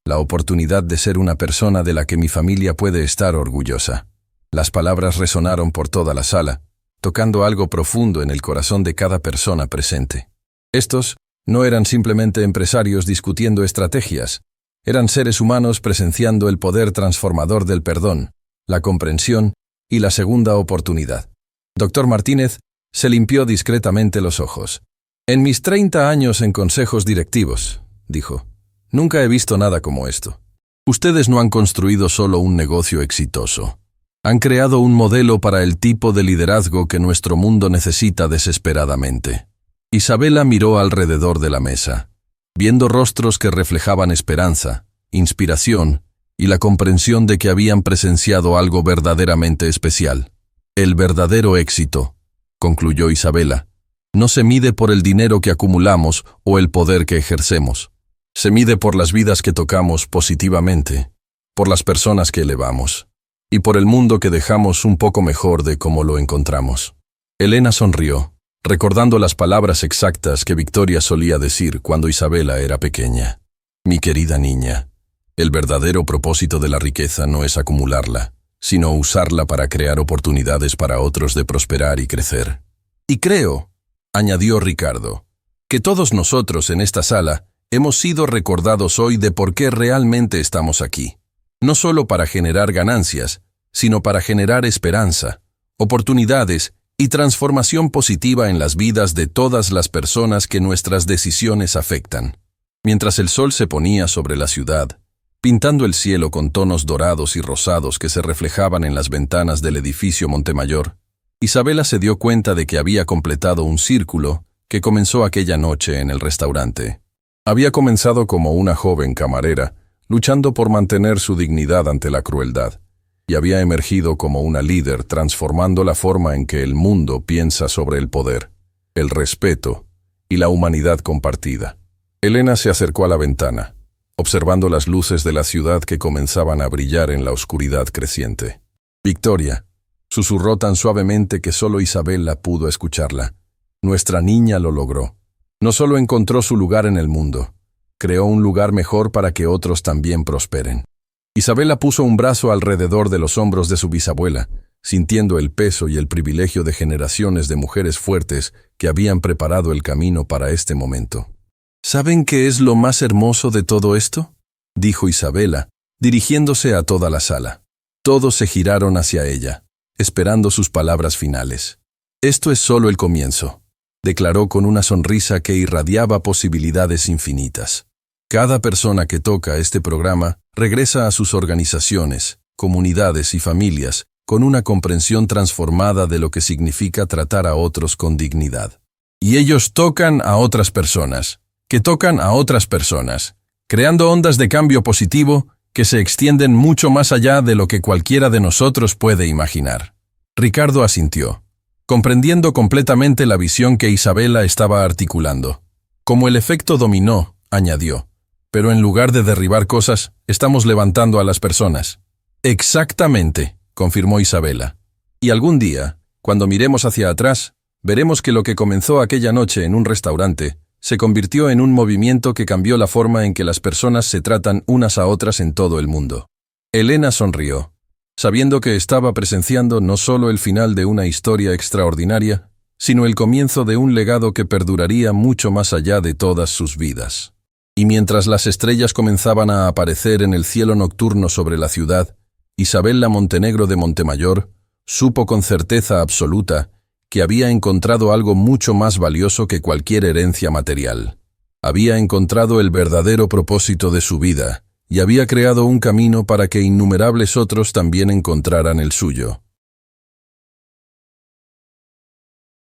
la oportunidad de ser una persona de la que mi familia puede estar orgullosa. Las palabras resonaron por toda la sala, tocando algo profundo en el corazón de cada persona presente. Estos no eran simplemente empresarios discutiendo estrategias, eran seres humanos presenciando el poder transformador del perdón, la comprensión y la segunda oportunidad. Dr. Martínez se limpió discretamente los ojos. En mis 30 años en consejos directivos, dijo, nunca he visto nada como esto. Ustedes no han construido solo un negocio exitoso. Han creado un modelo para el tipo de liderazgo que nuestro mundo necesita desesperadamente. Isabela miró alrededor de la mesa, viendo rostros que reflejaban esperanza, inspiración y la comprensión de que habían presenciado algo verdaderamente especial. El verdadero éxito, concluyó Isabela, no se mide por el dinero que acumulamos o el poder que ejercemos. Se mide por las vidas que tocamos positivamente, por las personas que elevamos, y por el mundo que dejamos un poco mejor de cómo lo encontramos. Elena sonrió, recordando las palabras exactas que Victoria solía decir cuando Isabela era pequeña. Mi querida niña, el verdadero propósito de la riqueza no es acumularla, sino usarla para crear oportunidades para otros de prosperar y crecer. Y creo, añadió Ricardo, que todos nosotros en esta sala hemos sido recordados hoy de por qué realmente estamos aquí. No solo para generar ganancias, sino para generar esperanza, oportunidades y transformación positiva en las vidas de todas las personas que nuestras decisiones afectan. Mientras el sol se ponía sobre la ciudad, pintando el cielo con tonos dorados y rosados que se reflejaban en las ventanas del edificio Montemayor, Isabela se dio cuenta de que había completado un círculo que comenzó aquella noche en el restaurante. Había comenzado como una joven camarera, luchando por mantener su dignidad ante la crueldad, y había emergido como una líder transformando la forma en que el mundo piensa sobre el poder, el respeto y la humanidad compartida. Elena se acercó a la ventana, observando las luces de la ciudad que comenzaban a brillar en la oscuridad creciente. Victoria, susurró tan suavemente que solo Isabela pudo escucharla. Nuestra niña lo logró. No solo encontró su lugar en el mundo, creó un lugar mejor para que otros también prosperen. Isabela puso un brazo alrededor de los hombros de su bisabuela, sintiendo el peso y el privilegio de generaciones de mujeres fuertes que habían preparado el camino para este momento. ¿Saben qué es lo más hermoso de todo esto?, dijo Isabela, dirigiéndose a toda la sala. Todos se giraron hacia ella, esperando sus palabras finales. Esto es solo el comienzo, declaró con una sonrisa que irradiaba posibilidades infinitas. Cada persona que toca este programa regresa a sus organizaciones, comunidades y familias con una comprensión transformada de lo que significa tratar a otros con dignidad. Y ellos tocan a otras personas, que tocan a otras personas, creando ondas de cambio positivo que se extienden mucho más allá de lo que cualquiera de nosotros puede imaginar. Ricardo asintió, comprendiendo completamente la visión que Isabela estaba articulando. Como el efecto dominó, añadió, pero en lugar de derribar cosas, estamos levantando a las personas. Exactamente, confirmó Isabela. Y algún día, cuando miremos hacia atrás, veremos que lo que comenzó aquella noche en un restaurante se convirtió en un movimiento que cambió la forma en que las personas se tratan unas a otras en todo el mundo. Elena sonrió, sabiendo que estaba presenciando no solo el final de una historia extraordinaria, sino el comienzo de un legado que perduraría mucho más allá de todas sus vidas. Y mientras las estrellas comenzaban a aparecer en el cielo nocturno sobre la ciudad, Isabela Montenegro de Montemayor supo con certeza absoluta que había encontrado algo mucho más valioso que cualquier herencia material. Había encontrado el verdadero propósito de su vida y había creado un camino para que innumerables otros también encontraran el suyo.